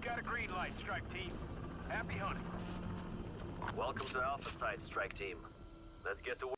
got a green light, strike team. Happy hunting. Welcome to Alpha Site, strike team. Let's get to work.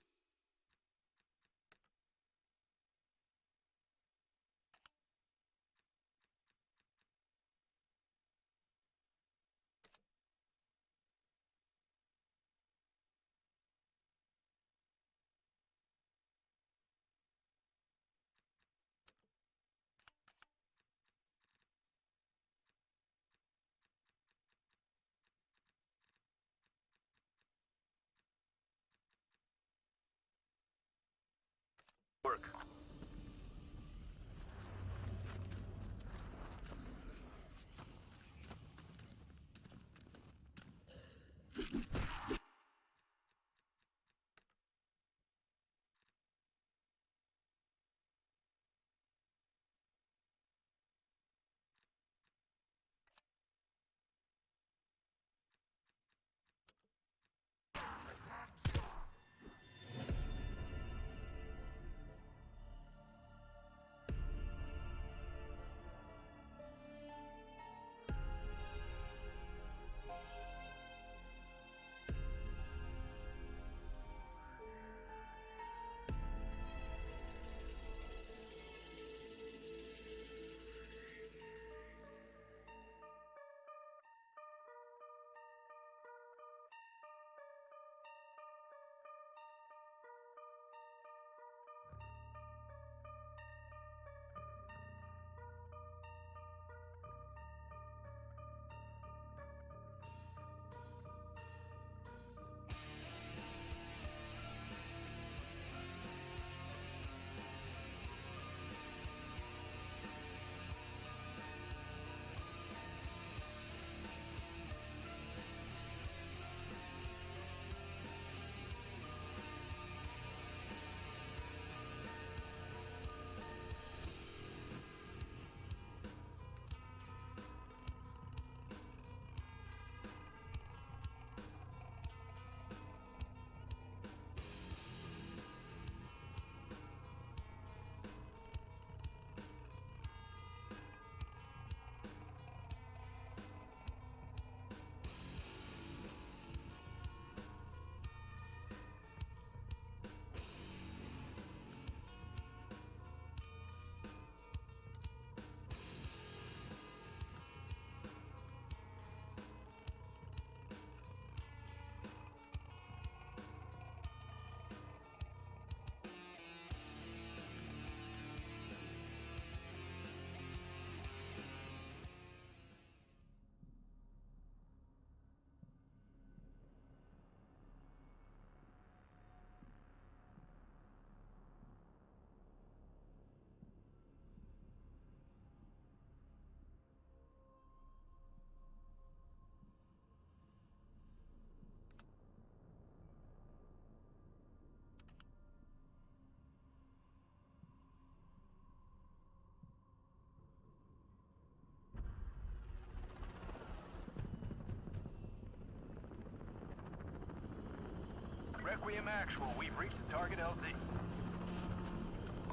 Requiem Actual, we've reached the target LZ.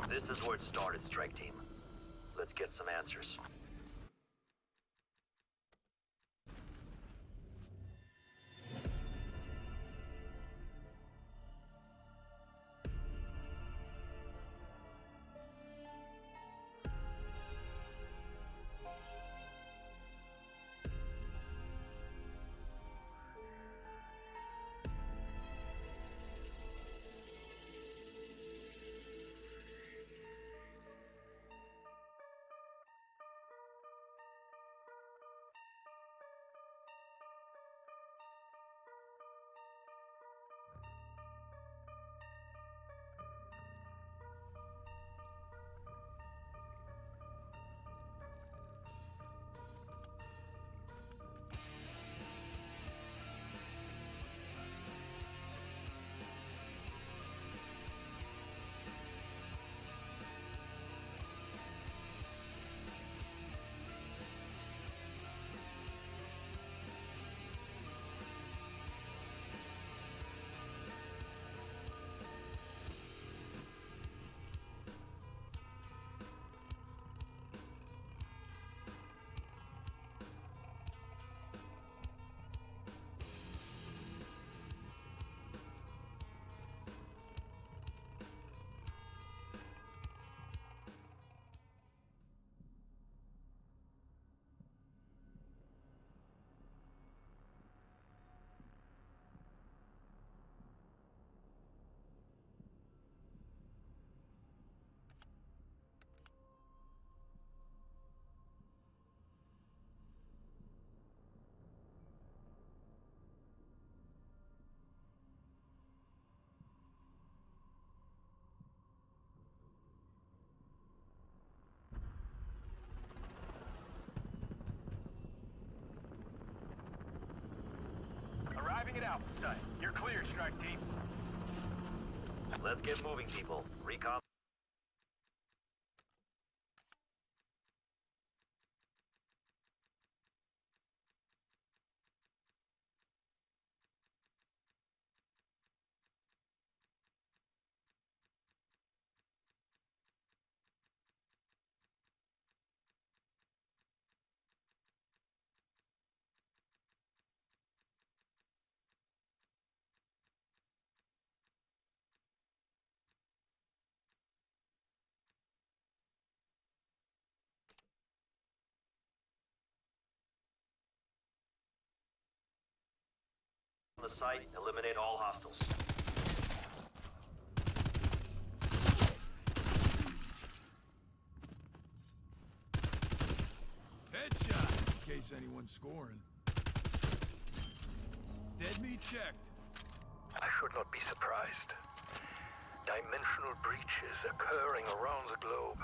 This is where it started, strike team. Let's get some answers. site. You're clear, strike team. Let's get moving, people. Recon. The site, eliminate all hostiles. Headshot, in case anyone's scoring. Dead meat checked. I should not be surprised. Dimensional breaches occurring around the globe.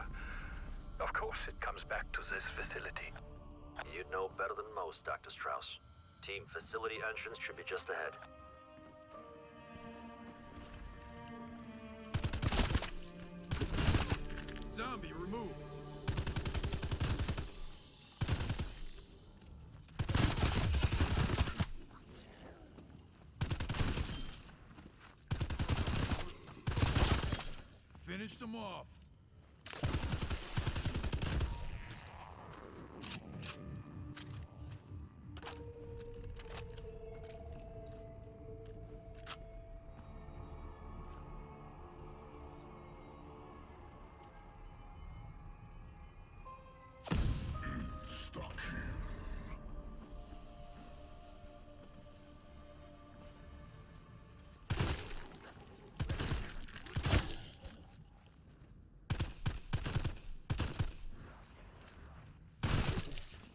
Of course it comes back to this facility. You'd know better than most, Dr. Strauss. Team facility entrance should be just ahead. Zombie removed. Finished them off.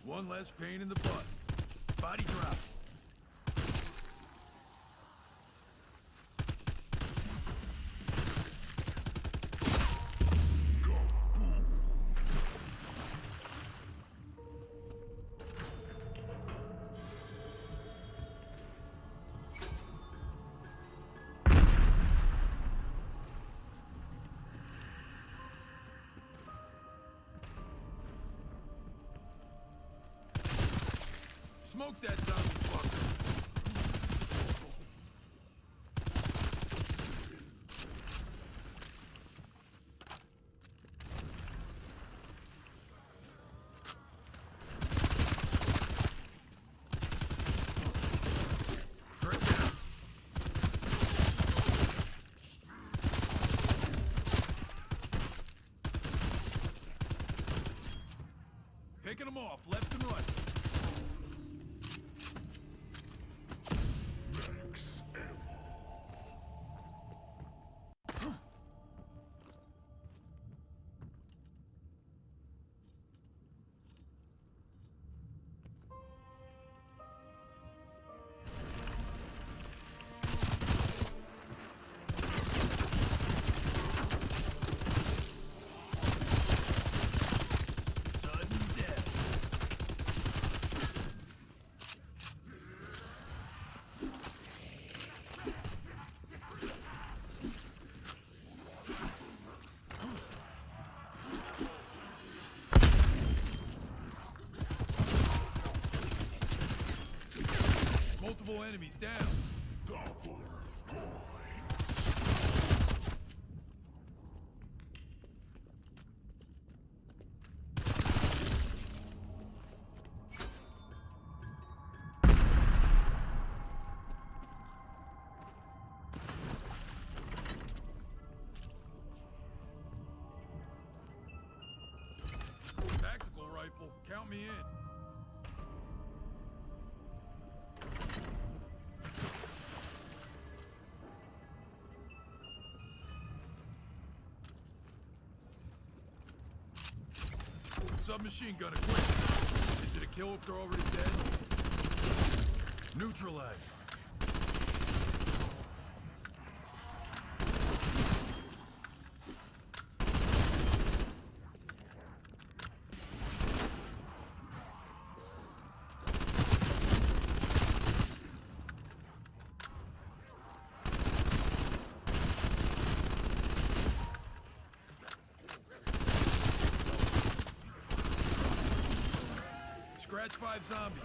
One less pain in the butt. Body drop. Smoke that zombie fucker. Threat down. Picking them off, left and right. Multiple enemies down. Double Tactical rifle, count me in. Submachine gun equipped. Is it a kill if they're already dead? Neutralized. Scratch 5 zombies.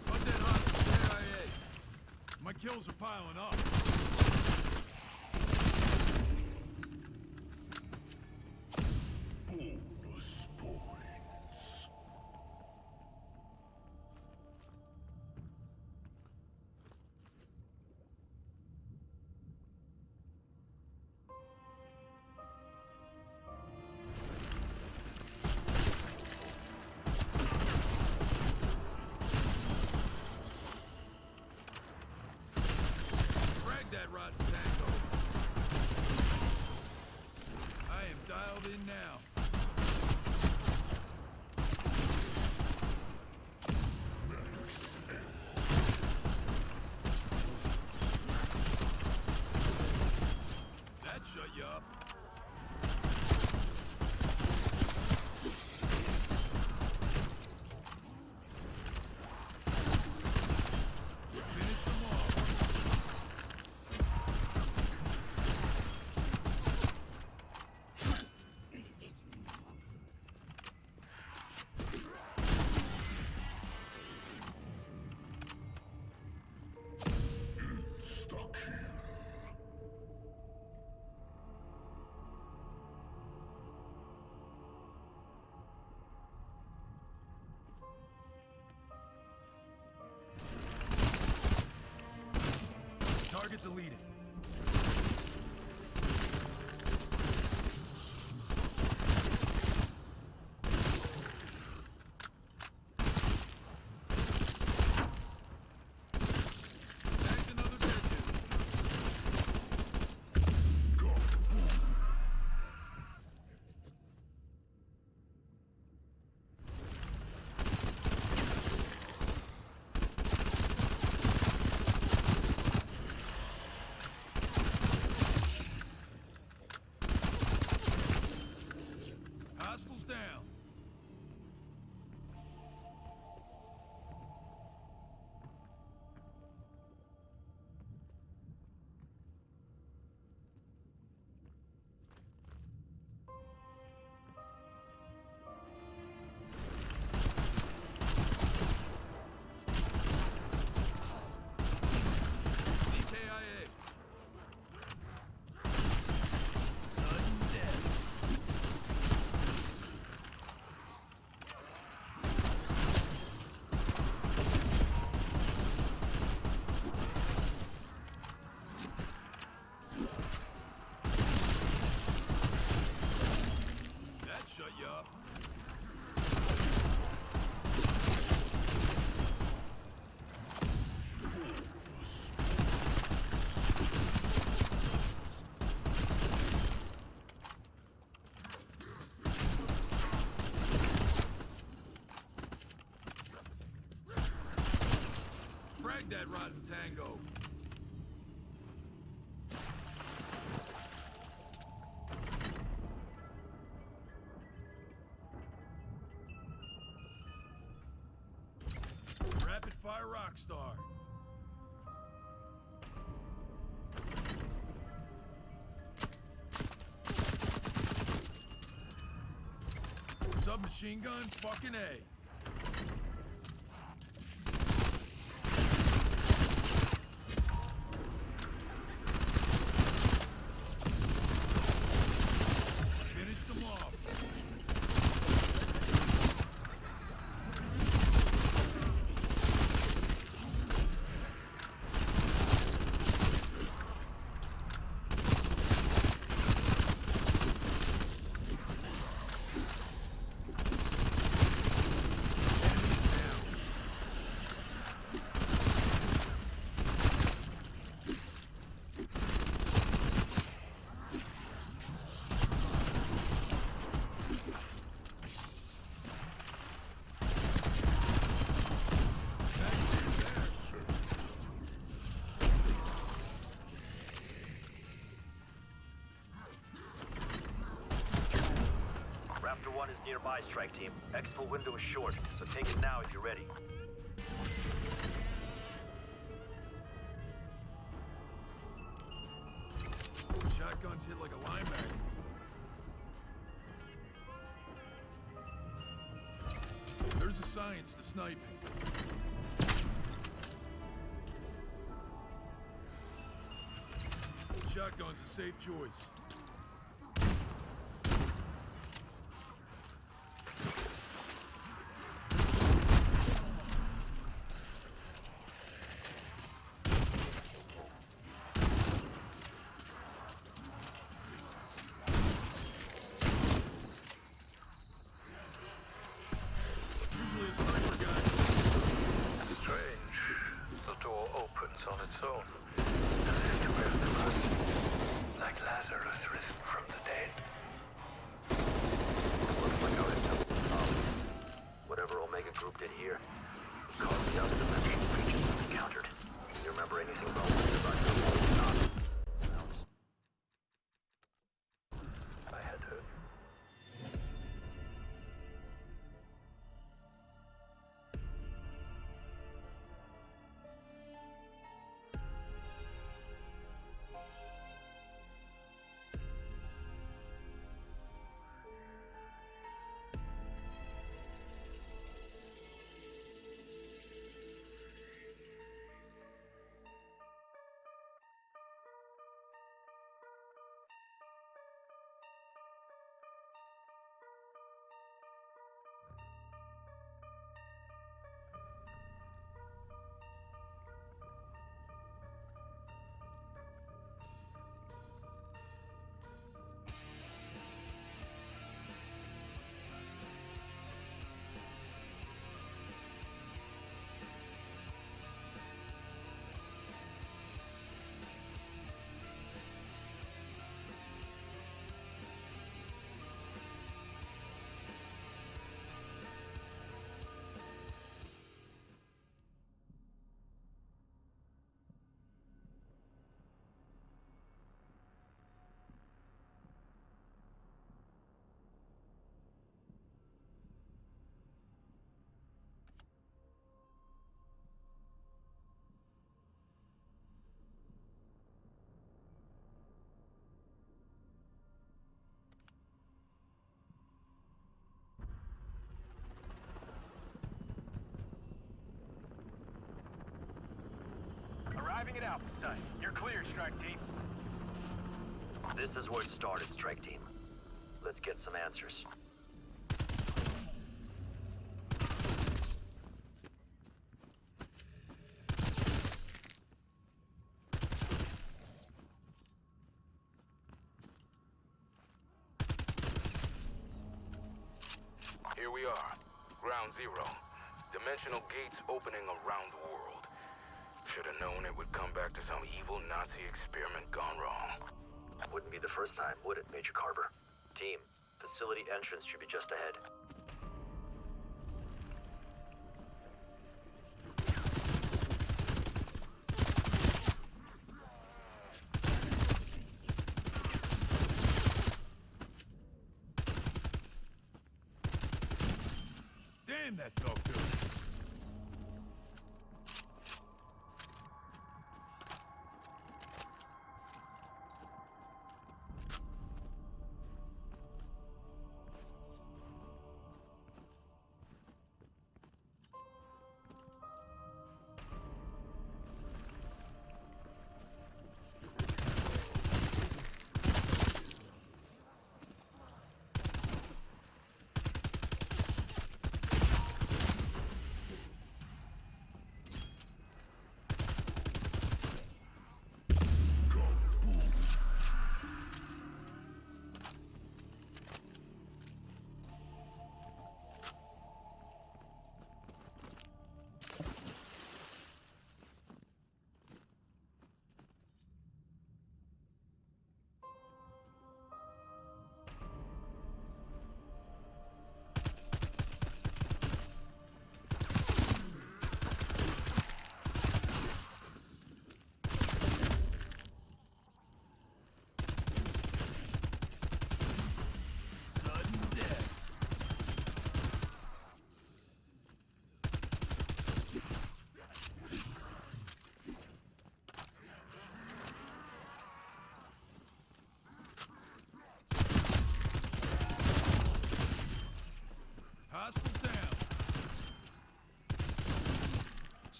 Undead hostile KIA. My kills are piling up. Bonus points. Frag that rotten tango. I am dialed in now. That shut you up. Finish them off. Stuck here. Target deleted. Tagged another dead dude. Hostiles down. DKIA. Sudden death. That shut you up. Frag that rotten tango. Rapid fire rockstar. Submachine gun, fucking A. Finish them off. Raptor 1 is nearby, strike team. Exfil window is short, so take it now if you're ready. Shotguns hit like a linebacker. science to sniping. Shotgun's a safe choice. Usually a sniper guy. Strange. The door opens on its own. As if to welcome us. Like Lazarus risen from the dead. Looks like our intel. Whatever Omega Group did here caused the other dimensional breaches we encountered. Do you remember anything relevant about your role? I had heard. Arriving at Alpha Site. You're clear, strike team. This is where it started, strike team. Let's get some answers. Here we are. Ground zero. Dimensional gates opening around the world. Should have known it would come back to some evil Nazi experiment gone wrong. Wouldn't be the first time, would it, Major Carver? Team, facility entrance should be just ahead. Damn, that felt good.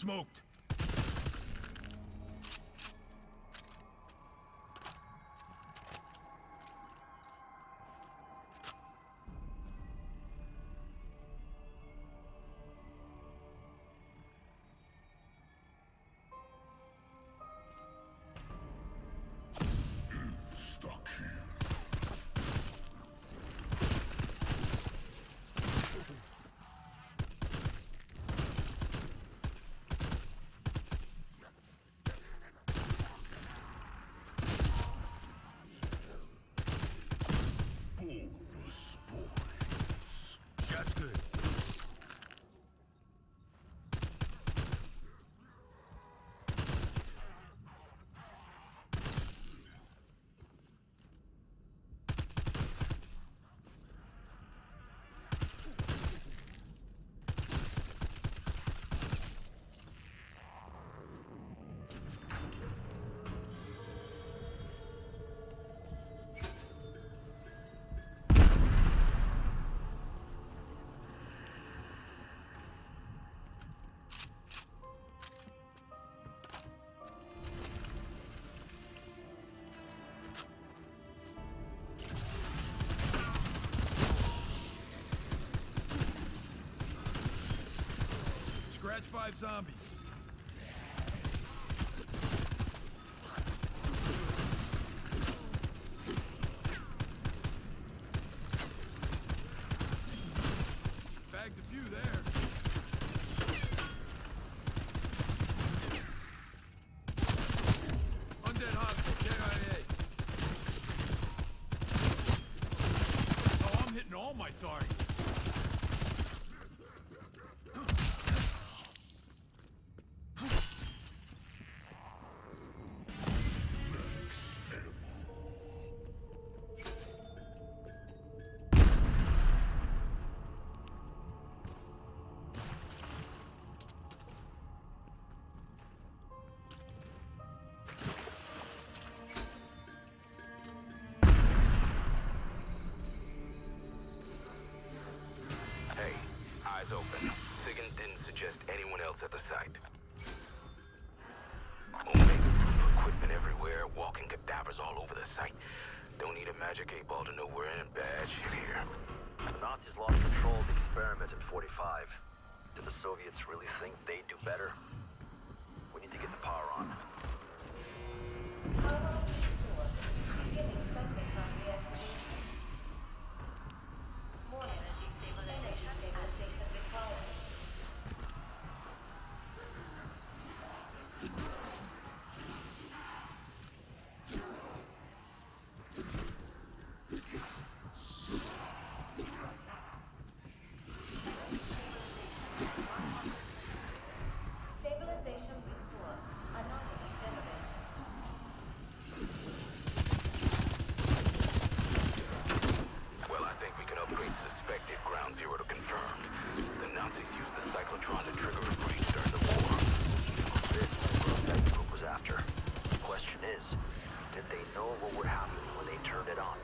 smoked. Shot's good. Scratch 5 zombies. Bagged a few there. Undead hostile, KIA. Oh, I'm hitting all my targets. Hey, eyes open. Sigan didn't suggest anyone else at the site. Omega Group equipment everywhere, walking cadavers all over the site. Don't need a magic 8-ball to know we're in bad shit here. The Nazis lost control of the experiment in 45. Do the Soviets really think they do better? We need to get the power on. Stabilization restored. Anomaly generated. Well, I think we can upgrade suspected ground zero to confirmed. The Nazis used the cyclotron to trigger a breach during the war. This is what that group was after. The question is, did they know what would happen when they turned it on?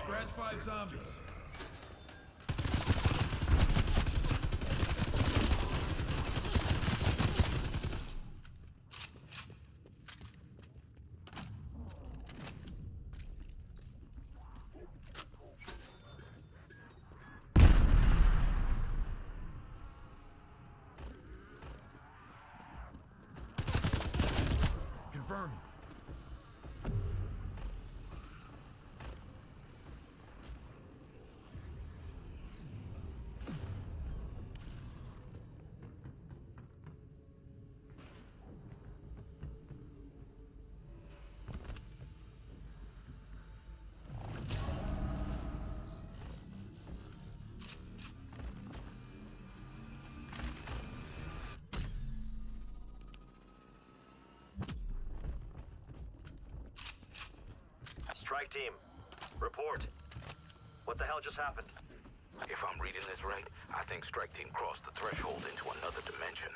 Scratch 5 zombies. Confirming. Strike team, report. What the hell just happened? If I'm reading this right, I think Strike Team crossed the threshold into another dimension.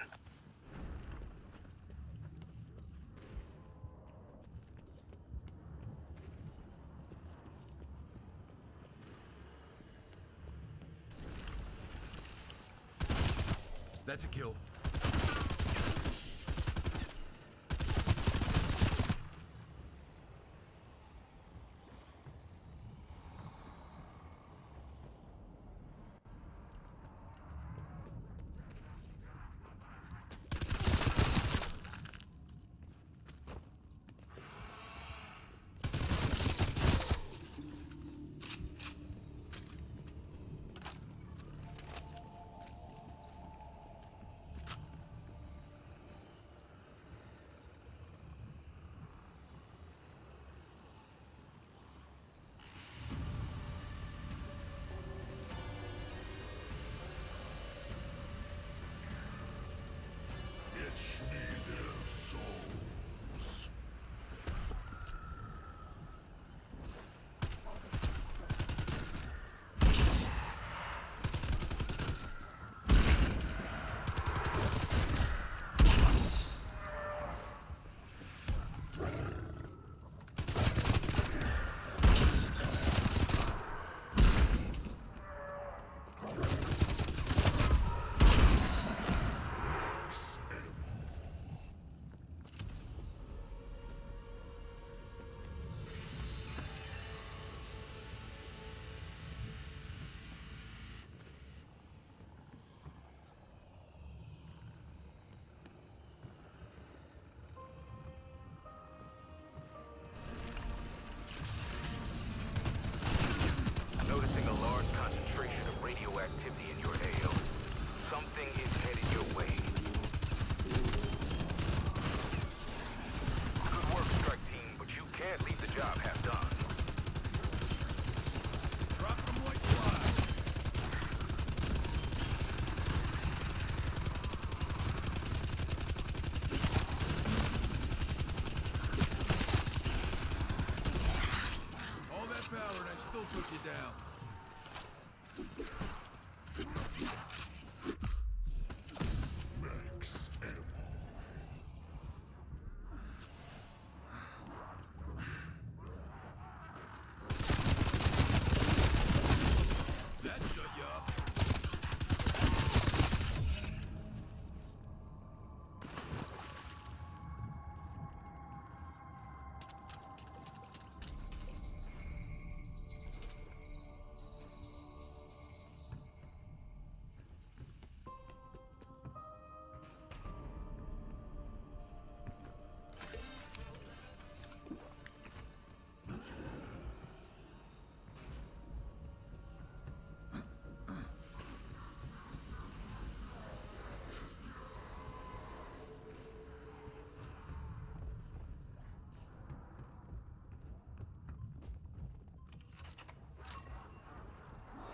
That's a kill. Noticing a large concentration of radioactivity in your AO. Something is headed your way. Good work, Strike Team, but you can't leave the job half done. Drop them like flies. All that power and I still took you down. That shut you up.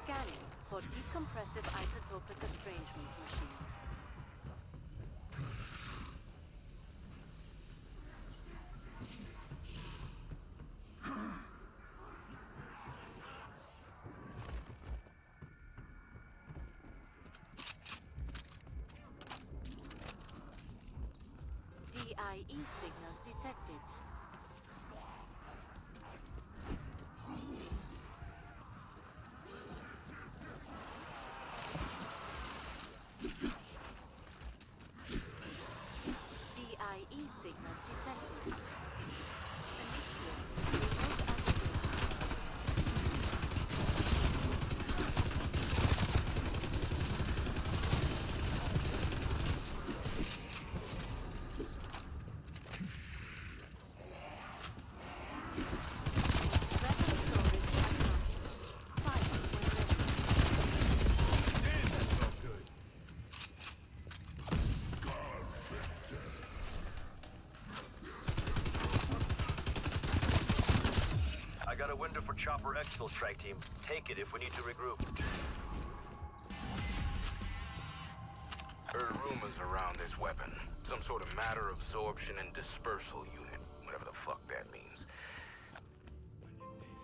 Scanning for decompressive isotopic estrangement machine. DIE signal detected. DIE signal detected. Initiate remote activation. Weapon storage unlocked. Fire when ready. Damn, that felt good. I got a window for Chopper Exfil, Strike Team. Take it if we need to regroup. Heard rumors around this weapon. Some sort of matter absorption and dispersal unit. Whatever the fuck that means. When you need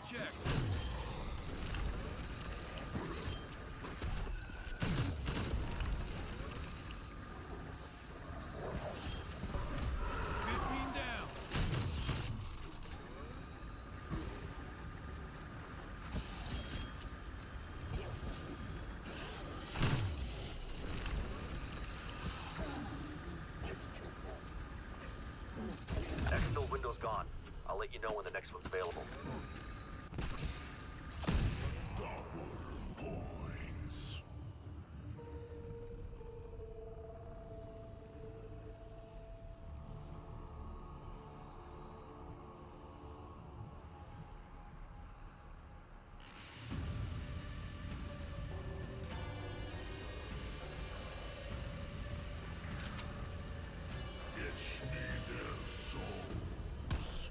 checked. Exfil window's gone. I'll let you know when the next one's available. Points. It's me, their souls.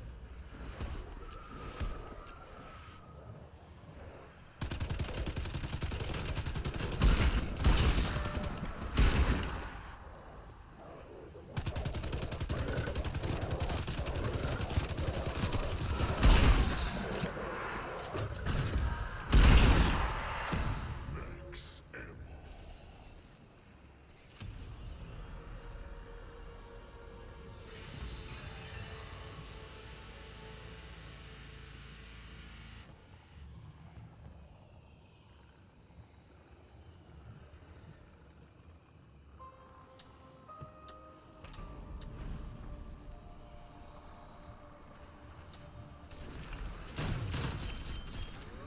Max ammo.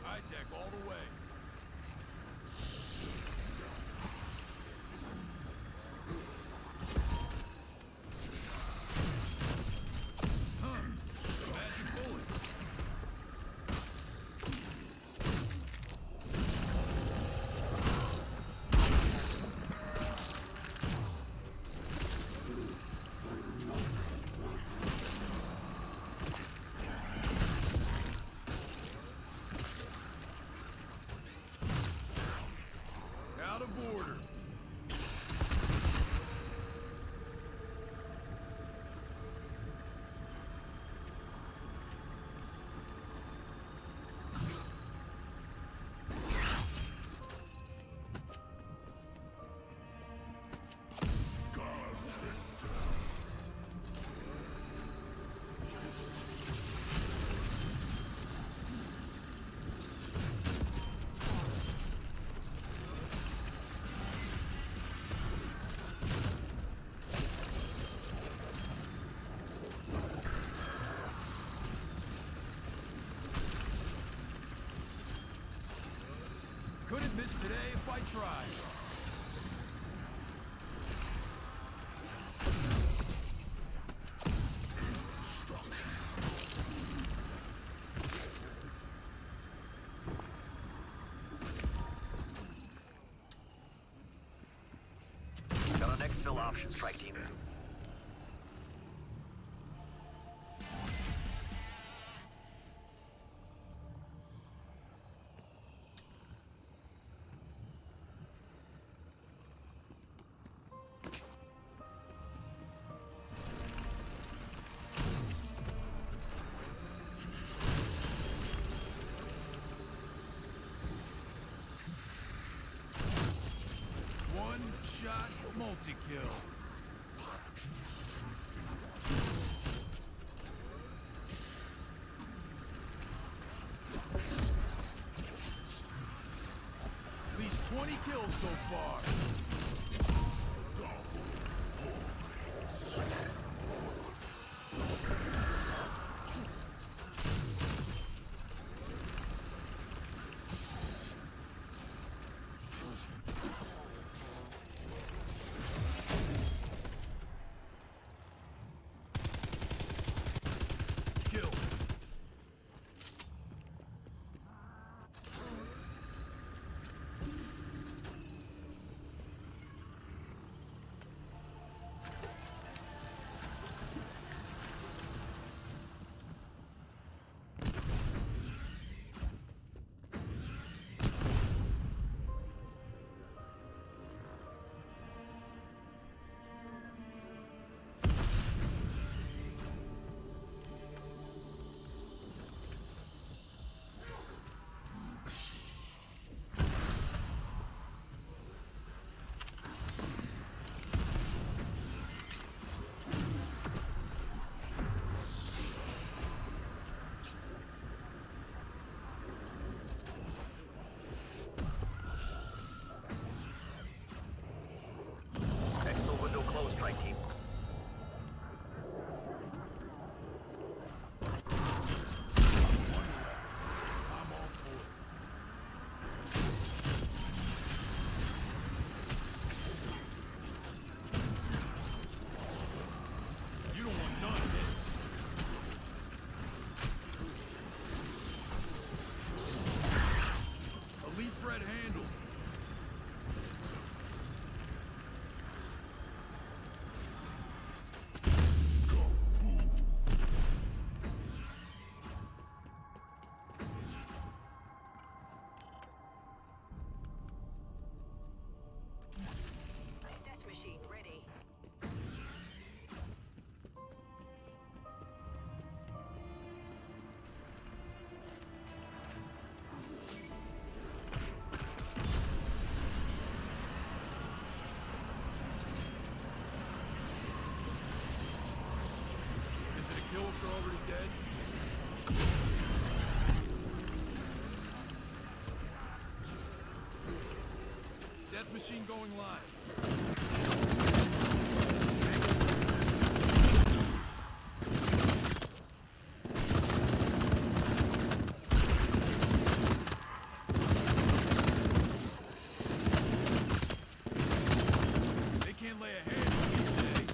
High tech all the way. Huh. Magic bullet. Out of order. Couldn't miss today if I tried. Got an exfil option, strike team. One shot multi-kill. At least 20 kills so far. Kill. Submachine going live. They can't lay a hand on me today.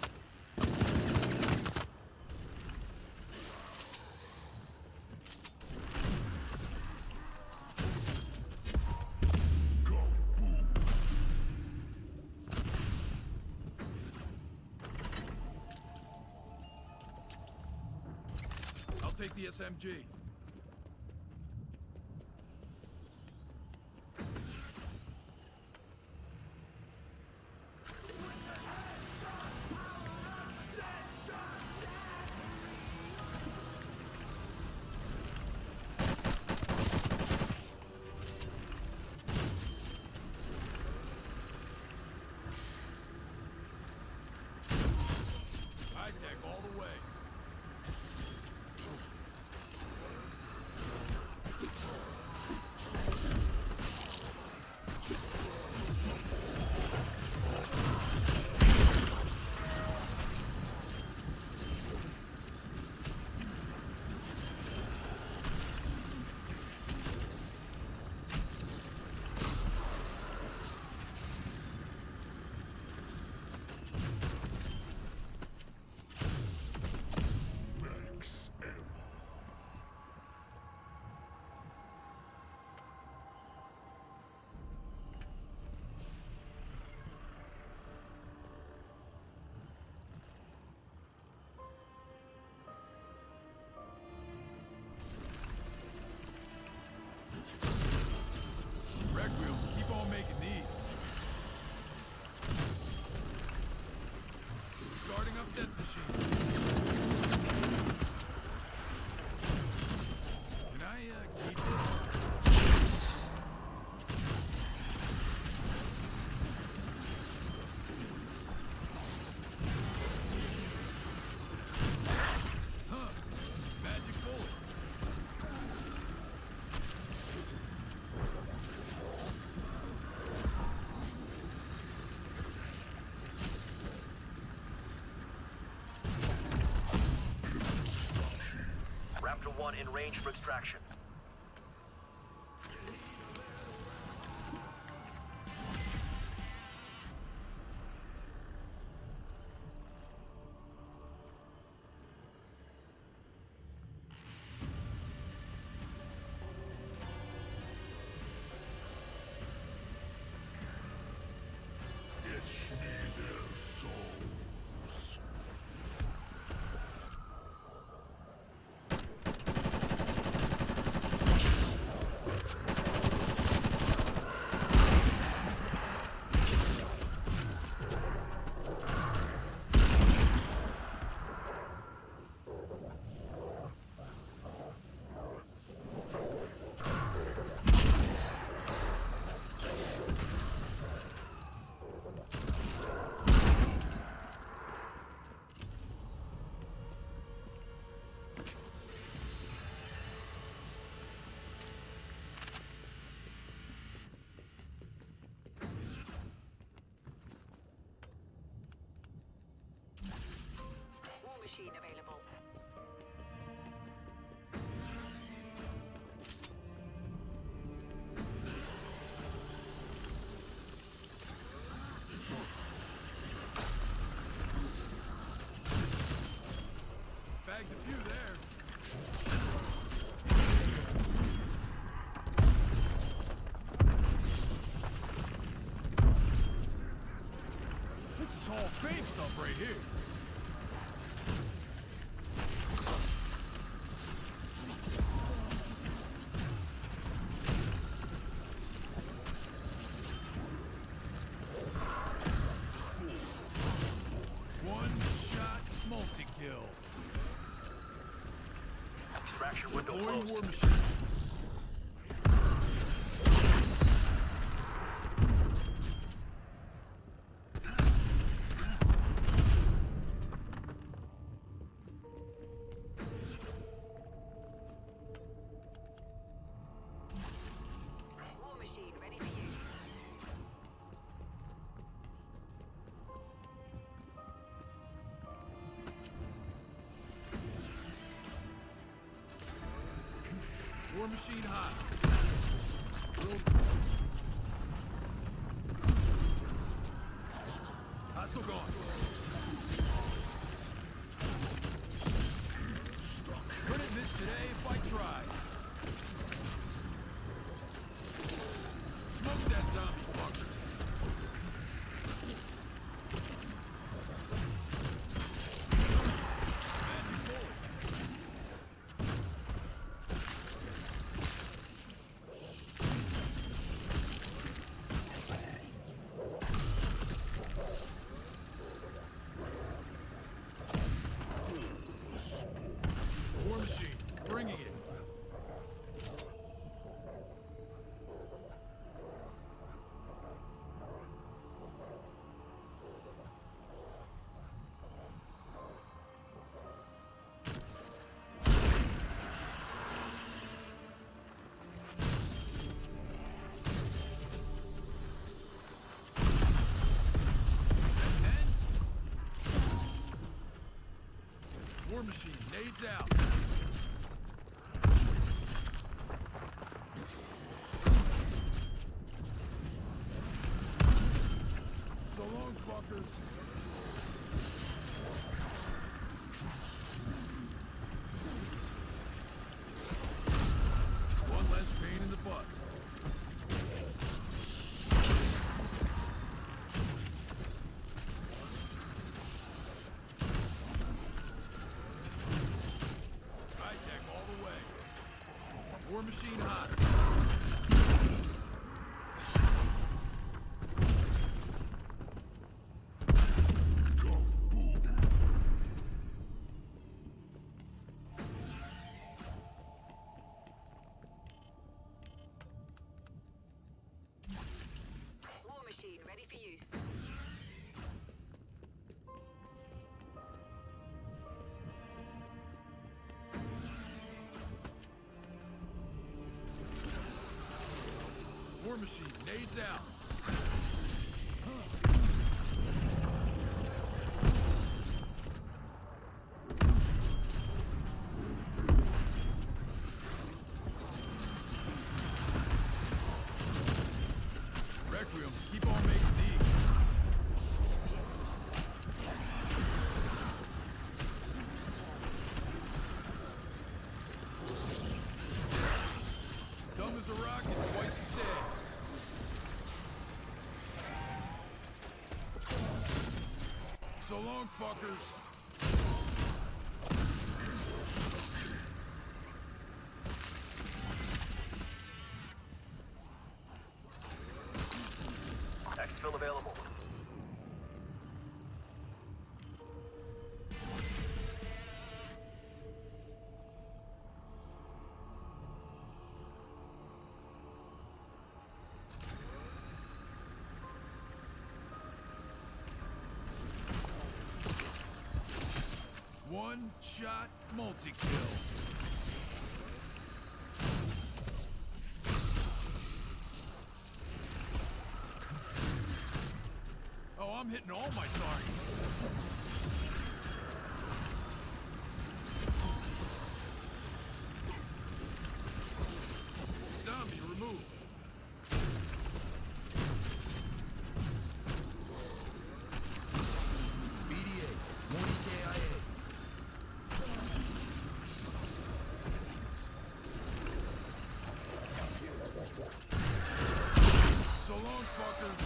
I'll take the SMG. High-tech all the way. Requiem, keep on making these. Starting up death machine. Can I keep this? Huh. Magic bullet. Raptor 1 in range for extraction. War machine available. Bagged a few there. This is Hall of Fame stuff right here. One-shot multi-kill. Extraction window Deploying closed. war machine. War machine ready for use. War machine hot. Hostile gone. Couldn't miss today if I tried. Smoke that zombie fucker. War machine, bringing it. War machine, nades out. So long, fuckers. One less pain in the butt. High-tech all the way. War machine hot. War machine ready for use. War machine, nades out. Requiems, keep on making these. Dumb as a rock and twice as dead. So long, fuckers. Exfil available. One shot multi-kill. Oh, I'm hitting all my targets. Zombie removed. BDA, morning KIA. So long, fuckers.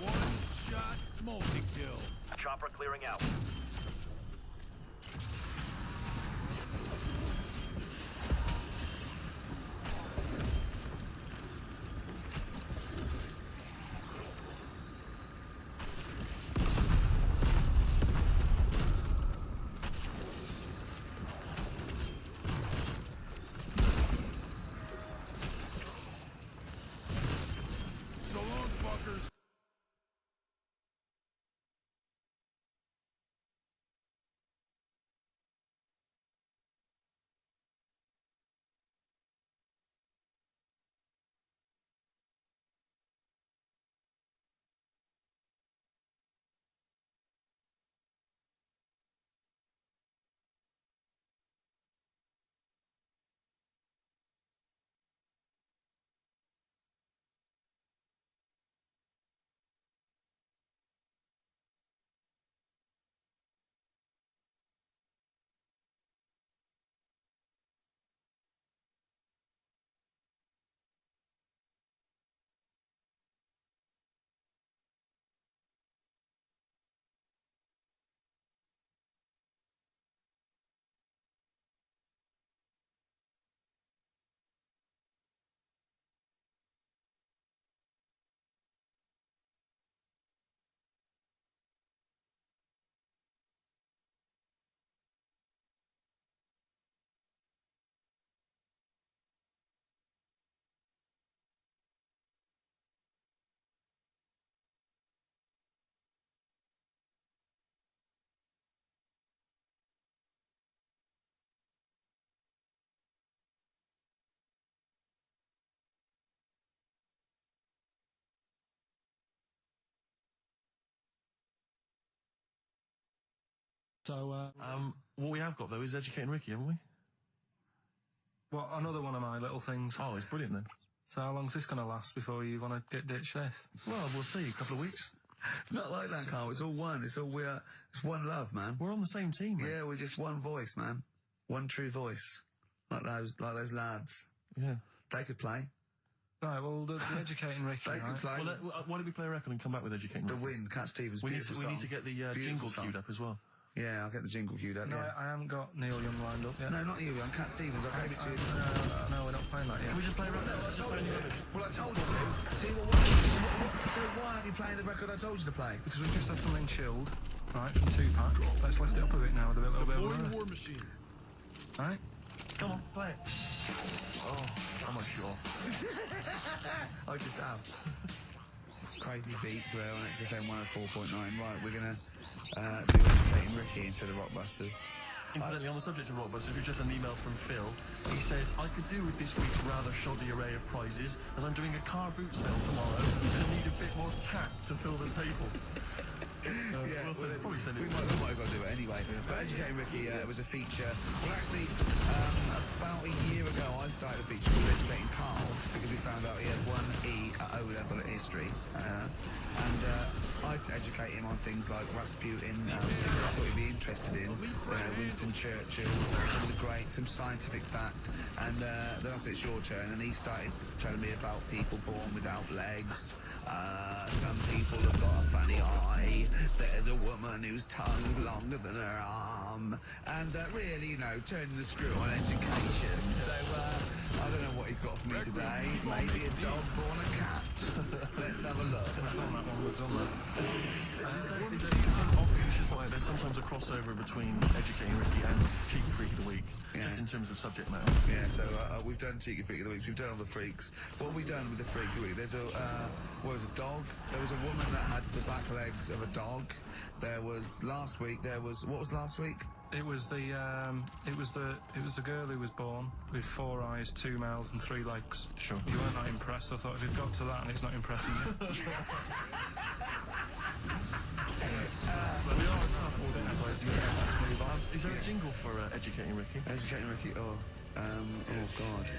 One-shot multi-kill. Chopper clearing out. So long, fuckers. So, what we have got though is educating Ricky, haven't we? well, another one of my little things. Oh, it's brilliant then. So how long's this going to last before you want to get ditched this? Well, we'll see. A couple of weeks. It's not like that, Carl. It's all one. It's one love, man. We're on the same team, mate. Yeah, we're just one voice, man. One true voice. Like those lads. Yeah. They could play. Right, well, the educating Ricky, They could right? play. Well, why don't we play a record and come back with educating The Ricky? Wind, Cat Stevens. We need beautiful to song. get the Beautiful jingle song. queued up as well. Yeah, I'll get the jingle queued up, No, yeah. I haven't got Neil Young lined up yet. No, not you, I'm Cat Stevens. I gave it to you. No, we're not playing that yet. Can we just play a record? Let's just play a record. Well, I told you to. See, so why aren't you playing the record I told you to play? Because we've just had something chilled, right, from Tupac. Let's lift it up a bit now with a little bit of Deploying a... war machine. Right? Come on, play it. Oh, I'm not sure. I just have. Crazy beat thrill on XFM 104.9. Right, we're going to do Educating Ricky instead of Rockbusters. Incidentally, on the subject of Rockbusters, we've just had an email from Phil. He says, I could do with this week's rather shoddy array of prizes, as I'm doing a car boot sale tomorrow, and I need a bit more tact to fill the table. Yeah, we'll probably send it. we might have got to do it anyway. But Educating Ricky was a feature. Well, actually, about a year ago, I started a feature called Educating Carl because we found out he had one E at O level at history, and I'd educate him on things like Rasputin, things I thought he'd be interested in. Winston Churchill, some of the greats, some scientific facts, and then I said it's your turn, and he started telling me about people born without legs. Some people have got a funny eye. There's a woman whose tongue's longer than her arm. And really, turning the screw on education. So, I don't know what he's got for me today. Maybe a dog born a cat. Let's have a look. We've done that one, we've done that. There's sometimes a crossover between Educating Ricky and Cheeky Freak of the Week, just in terms of subject matter. Yeah, so we've done Cheeky Freak of the Week, we've done all the freaks. What have we done with the Freak of the Week? There's a dog. There was a woman that had the back legs of a dog. There was last week. What was last week? It was the girl who was born with 4 eyes, 2 mouths, and 3 legs. Sure. You weren't that impressed. I thought if you'd got to that and it's not impressing you. We are a tough audience, so let's move on. Is there a jingle for Educating Ricky? Educating Ricky. Oh God.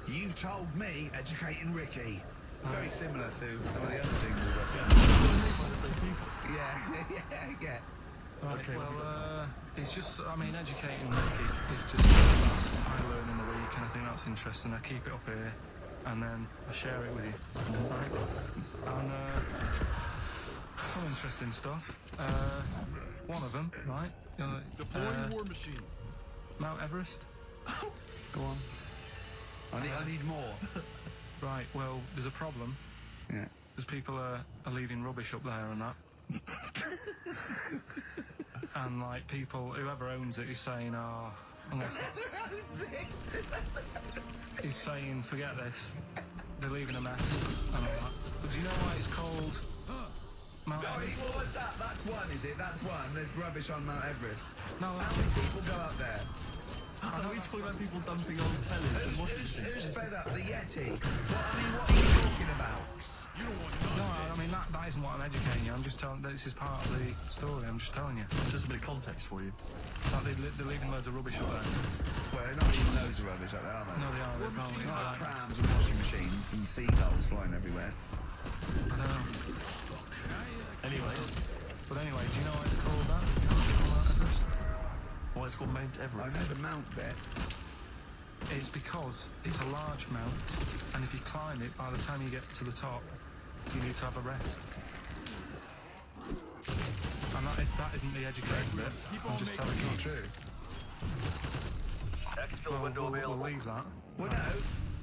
You've told me Educating Ricky. Very similar to some of the other jingles I've done. By the same people. Yeah. Right, Okay, well, it's just, educating Ricky is just that's interesting, I keep it up here, and then I share it with you. Right? And some interesting stuff. One of them, right? Deploying war machine. Mount Everest. Go on. I need more. Right. Well, there's a problem. Yeah. Because people are leaving rubbish up there and that. And like people, whoever owns it is saying, he's saying, forget this. They're leaving a mess and all that. But do you know why it's called Mount Sorry, Everest? what was that? That's one, is it? That's one. There's rubbish on Mount Everest. No, How many people go up there? I know he's talking about people dumping old tellies and washing machines. Who's fed up? The Yeti? What are you talking about? You don't want none. no, I mean that isn't what I'm educating you. I'm just telling. This is part of the story. I'm just telling you. Just a bit of context for you. Like they're leaving loads of rubbish up there. Well, they're not even loads of rubbish up there, are they? No, they are. They're apparently Not like like, prams and washing machines and seagulls flying everywhere. I don't know. Anyway, But anyway, do you know why it's called that? Mount Everest? why it's called Mount I Everest? know the mount bit. It's because it's a large mount, and if you climb it, by the time you get to the top, you need to have a rest. And that isn't the educated bit. I'm just telling It's you. not true. Exfil Well, window we'll available. leave that. Well, no,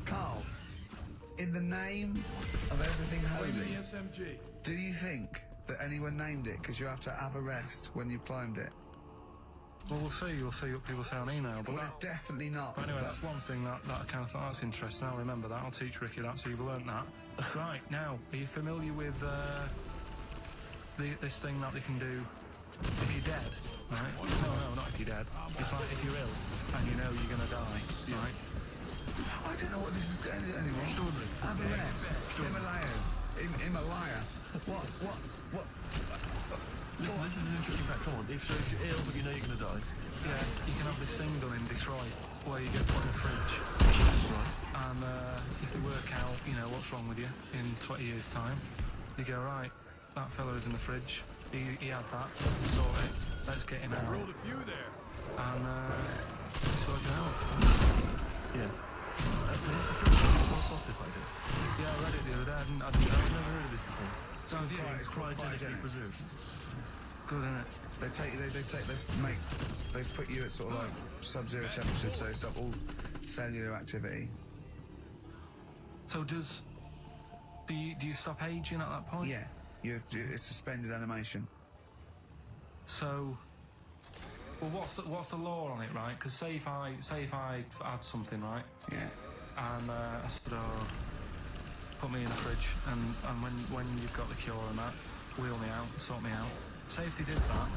Carl. In the name of everything Blame the holy, SMG. do you think that anyone named it because you have to have a rest when you've climbed it? Well, we'll see. We'll see what people say on email. But Well, it's definitely not. But anyway, That- that's one thing that I kind of thought that's interesting. I'll remember that. I'll teach Ricky that, so you've learnt that. Right, now, are you familiar with this thing that they can do if you're dead? Right? No, not if you're dead. It's like if you're ill and you know you're going to die, right? I don't know what this is doing anymore. Have a rest. Himalayas. Himalaya. What? Listen, this is an interesting fact. Come on, if you're ill but you know you're going to die, Yeah, you can have this thing done in Detroit where you get put in a fridge. right? And if they work out, what's wrong with you in 20 years' time, you go, right, that fellow is in the fridge. He had that. Sort it. Let's get him out. Drilled a few there. And sort it out. Yeah. Is this the first time you've come across this idea? Yeah, I read it the other day. I've never heard of this before. So have you? It's cryogenically preserved. Good, isn't it? They put you at sort of like sub-zero temperatures, so stop all cellular activity. So do you stop aging at that point? Yeah, it's suspended animation. So, well, what's the law on it, right? Because say if I add something, right, Yeah. and I said, put me in the fridge, and when you've got the cure and that, wheel me out, sort me out. Say if they did that,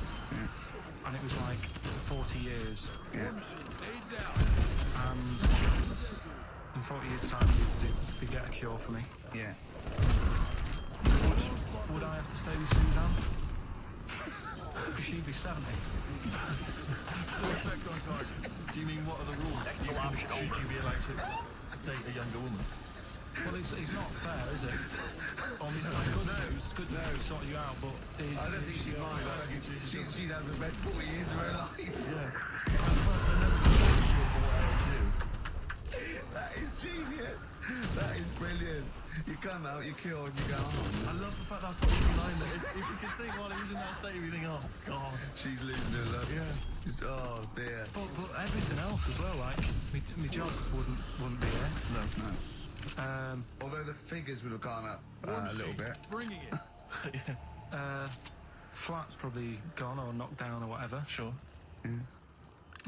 and it was like 40 years, Yeah. Aids out. and in 40 years' time they get a cure for me, Yeah. would I have to stay with Suzanne? Because she'd be 70. Effect on target. Do you mean what are the rules? Should you be allowed to date a younger woman? Well, it's not fair, is it? Obviously, good news, sort you out, but... I don't think she'd mind. I reckon she'd have the best 40 years of her life. Yeah. And plus, they're never going to punish you for what I do. That is genius. That is brilliant. You come out, you're cured, you go home. I love the fact that's not even line there. If you could think while he was in that state, you think, oh, God. She's losing her love. Yeah. Just, oh dear. But everything else as well, like, my job wouldn't be there. No. No. Um, Although the figures would have gone up a little bit. Bringing it. flat's probably gone or knocked down or whatever. Sure.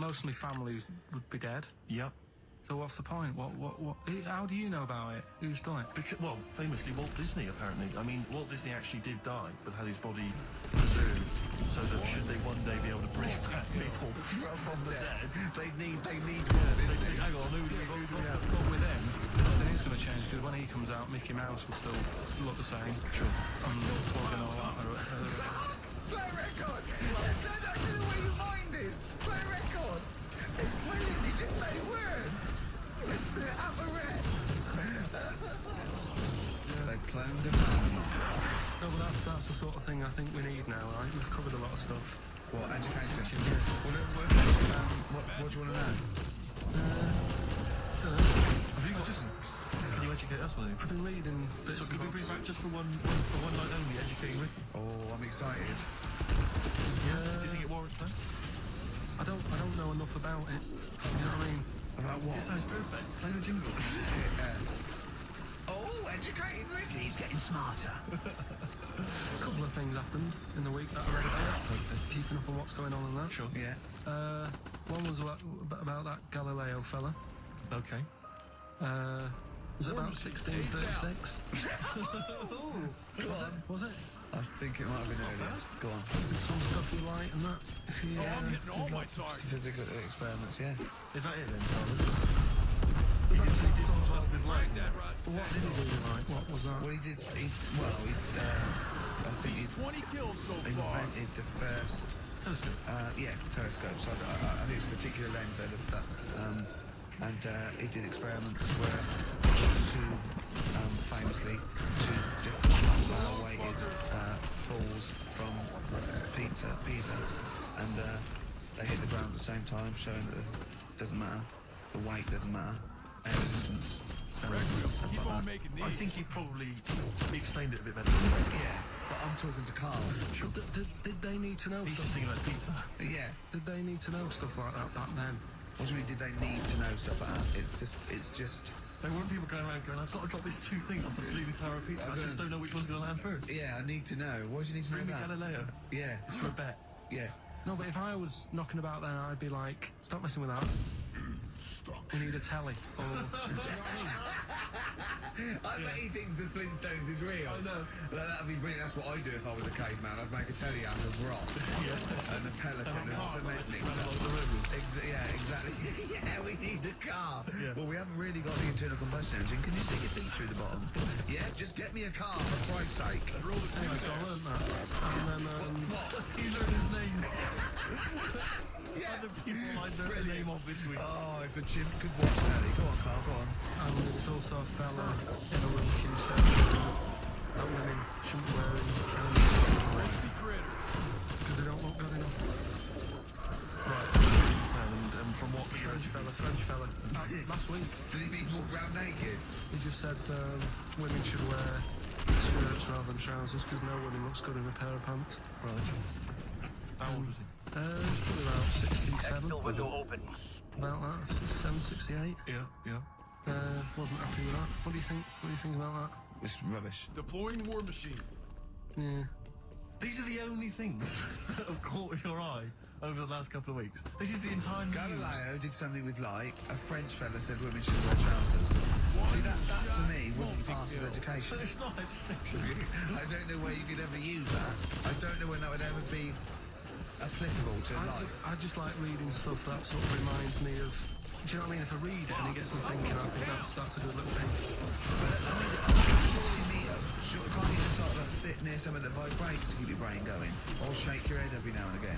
Most of my family would be dead. Yep. So what's the point? What? How do you know about it? Who's done it? Because, well, famously Walt Disney, apparently. I mean, Walt Disney actually did die, but had his body preserved so that should they one day be able to bring back people from the dead, They need hang on, who do we have? But with him, nothing is going to change because when he comes out, Mickey Mouse will still look the same. Sure. And plug and all that. Play record! I don't know where your mind is! Play record! It's brilliant, you just say words! It's the apparatus! They've cloned a man. No, but that's the sort of thing I think we need now, right? We've covered a lot of stuff. What, education? Yeah. What do you want to know? Can you educate us on it? I've been reading bits So of could we bring books. back just for one night only, educating Ricky? Oh, I'm excited. Yeah. Do you think it warrants that? I don't know enough about it. You know what I mean? About what? It sounds perfect. Play the jingle. Oh, educated Ricky. He's getting smarter. A couple of things happened in the week that I read about. Keeping up on what's going on in that. Sure. Yeah. One was about that Galileo fella. Okay. Was it about 1636? Was it? I think it might have been earlier. Go on. Some stuff you like and that. If you, I'm hitting all my Lots of targets. physical experiments, yeah. Is that it then, Charles? He did some stuff with light. That right. What did he do like? What was that? Well, he did. I think he 20 kills so far. invented the first. Telescope. Telescope. So I think it's a particular lens and he did experiments where famously two different weighted balls from Pisa, and they hit the ground at the same time, showing that it doesn't matter, the weight doesn't matter, air resistance, stuff Keep like on that. making I these. think he probably explained it a bit better. Yeah, but I'm talking to Carl. Sure. Did they need to know He's stuff? just thinking about pizza. Yeah. Did they need to know stuff like that back then? What do you mean, did they need to know stuff like that? It's just... There weren't people going around going, I've got to drop these two things off the Leaning Tower of Pizza. I just don't know which one's going to land first. Yeah, I need to know. Why do you need to Bring know me that? Galileo. Yeah, It's for a bet. yeah. No, but if I was knocking about then, I'd be like, stop messing with that. We need a telly. Or, you know what I mean? I bet he thinks the Flintstones is real. I know. That'd be brilliant. That's what I'd do if I was a caveman. I'd make a telly out of rock. And the pelican and a cement mixer. Yeah, exactly. Yeah, we need a car. Yeah. Well, we haven't really got the internal combustion engine. Can you stick your feet through the bottom? Yeah, just get me a car for Christ's sake. Anyway, so I learned that. And then, He learned his name. Yeah. Other people I learned the name of this week. Oh, if a chimp could watch telly. Go on, Carl, go on. and there was also a fella in the week who said that women shouldn't wear trousers Crispy critters. because they don't look good enough. Right, this now, and from what French fella. Last week, Did he mean walk around naked? he just said women should wear shirts rather than trousers because no woman looks good in a pair of pants. Right. How old was he? It's probably about 67. window open. About that, 67, 68. Yeah. Wasn't happy with that. What do you think? What do you think about It's rubbish. Deploying war machine. that? Yeah. These are the only things that have caught your eye over the last couple of weeks. This is the entire news. Galileo did something with light. A French fella said women should wear trousers. See, that to me wouldn't pass as education. It's not education. I don't know where you could ever use that. I don't know when that would ever be applicable to life. I just like reading stuff that sort of reminds me of. Do you know what I mean? If I read it and it gets me thinking, I think that's a good little piece. But surely, can't you just sort of sit near something that vibrates to keep your brain going? Or shake your head every now and again?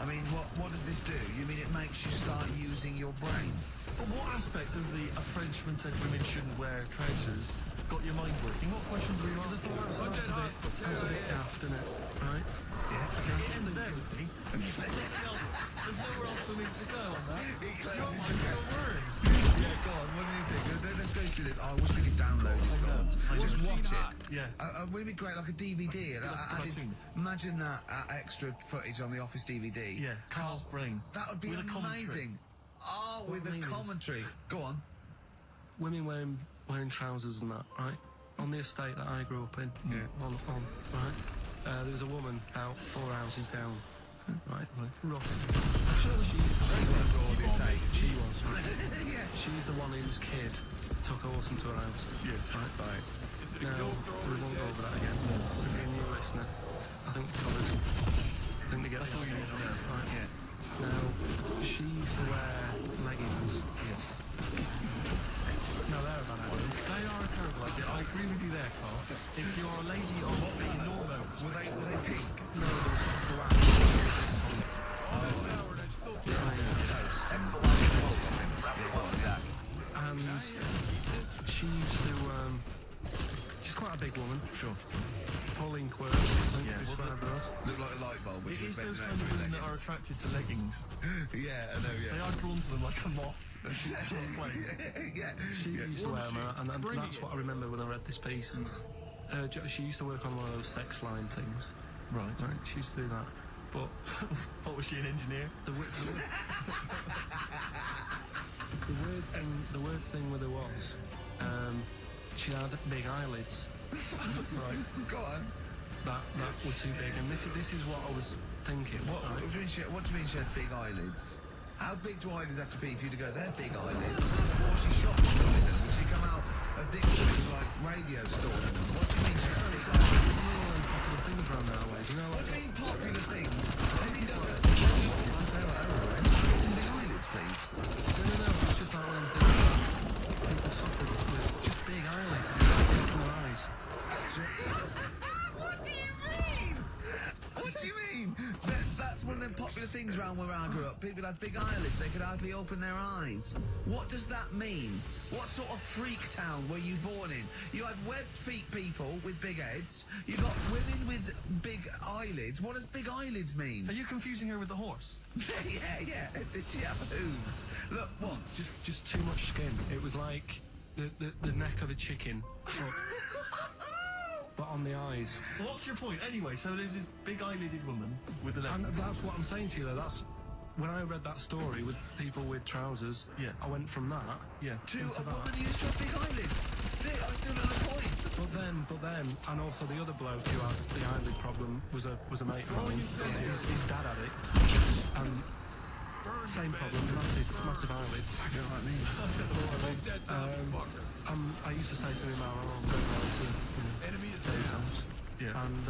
I mean, what does this do? You mean it makes you start using your brain? But what aspect of a Frenchman said women shouldn't wear trousers got your mind working? What questions were you asking? That's a bit daft, isn't it? Right? Yeah. Okay, it ends there with me. There's nowhere else for me to go on that. Your mind's still worrying. Yeah, go on, what do you think? Let's go through this. I wish we could download this thoughts. Just watch it. Yeah. Wouldn't it be great, like a DVD? cartoon. Imagine that extra footage on the Office DVD. Yeah, Carl's brain. That would be With a commentary. amazing. Oh, with What I a mean is- commentary. Go on. Women wearing trousers and that, right? On the estate that I grew up in, on right? There was a woman about 4 houses down, right? Rough. She was. Right? Yeah. She's the one whose kid took a horse into her house. Yes. Right. Is it a Now, kill we thrower? won't go over that again. If you're a new listener, I think we covered. I think they get That's all you need to know. Right. Yeah. Now, she used to wear leggings. Yes. No, they're a bad idea. They are a terrible idea. I agree with you there, Carl. If you're a lady of enormous... Were they pink? No, they were sort of black. Howard, I'm still Toast. And she used to, she's quite a big woman. Sure. pulling quirk, I think Yeah, described those. Look like a light bulb, which It is is those bent kind of over women that are leggings. attracted to leggings. Yeah, I know, They yeah. are drawn to them like a moth. Yeah. She used to wear them, and that's what I remember when I read this piece. And she used to work on one of those sex line things. Right. She used to do that. But What, was she an engineer? the weird thing with her was, she had big eyelids. Right, go on. That were too big, and this is what I was thinking. What right? do you mean she had big eyelids? How big do eyelids have to be for you to go, they're big eyelids? Or was she shopping with them? Would she come out of Dixon with like radio store? What do you mean she had big eyelids? Popular things around nowadays, you know, What like do you mean popular things? They didn't go, I say, get some big eyelids, please. no, it's just like one of them things that people suffered with just big eyelids in their eyes. What do you mean? What do you mean? That's one of them popular things around where I grew up. People had big eyelids, they could hardly open their eyes. What does that mean? What sort of freak town were you born in? You had webbed feet people with big heads. You got women with big eyelids. What does big eyelids mean? Are you confusing her with the horse? yeah. Did she have hooves? Look, what? Just too much skin. It was like the neck of a chicken, but on the eyes. Well, what's your point? Anyway, so there's this big eyelided woman with the And legs. that's what I'm saying to you though. That's when I read that story with people with trousers. Yeah. I went from that. Yeah. To into a that. woman who used to have big eyelids. I still don't know the point. But then, and also the other bloke who had the eyelid problem was a mate of mine. His dad had it, and same problem, massive eyelids. You know what I mean? I used to say to him, "Oh, I'm going down to Dave's house," Yeah. and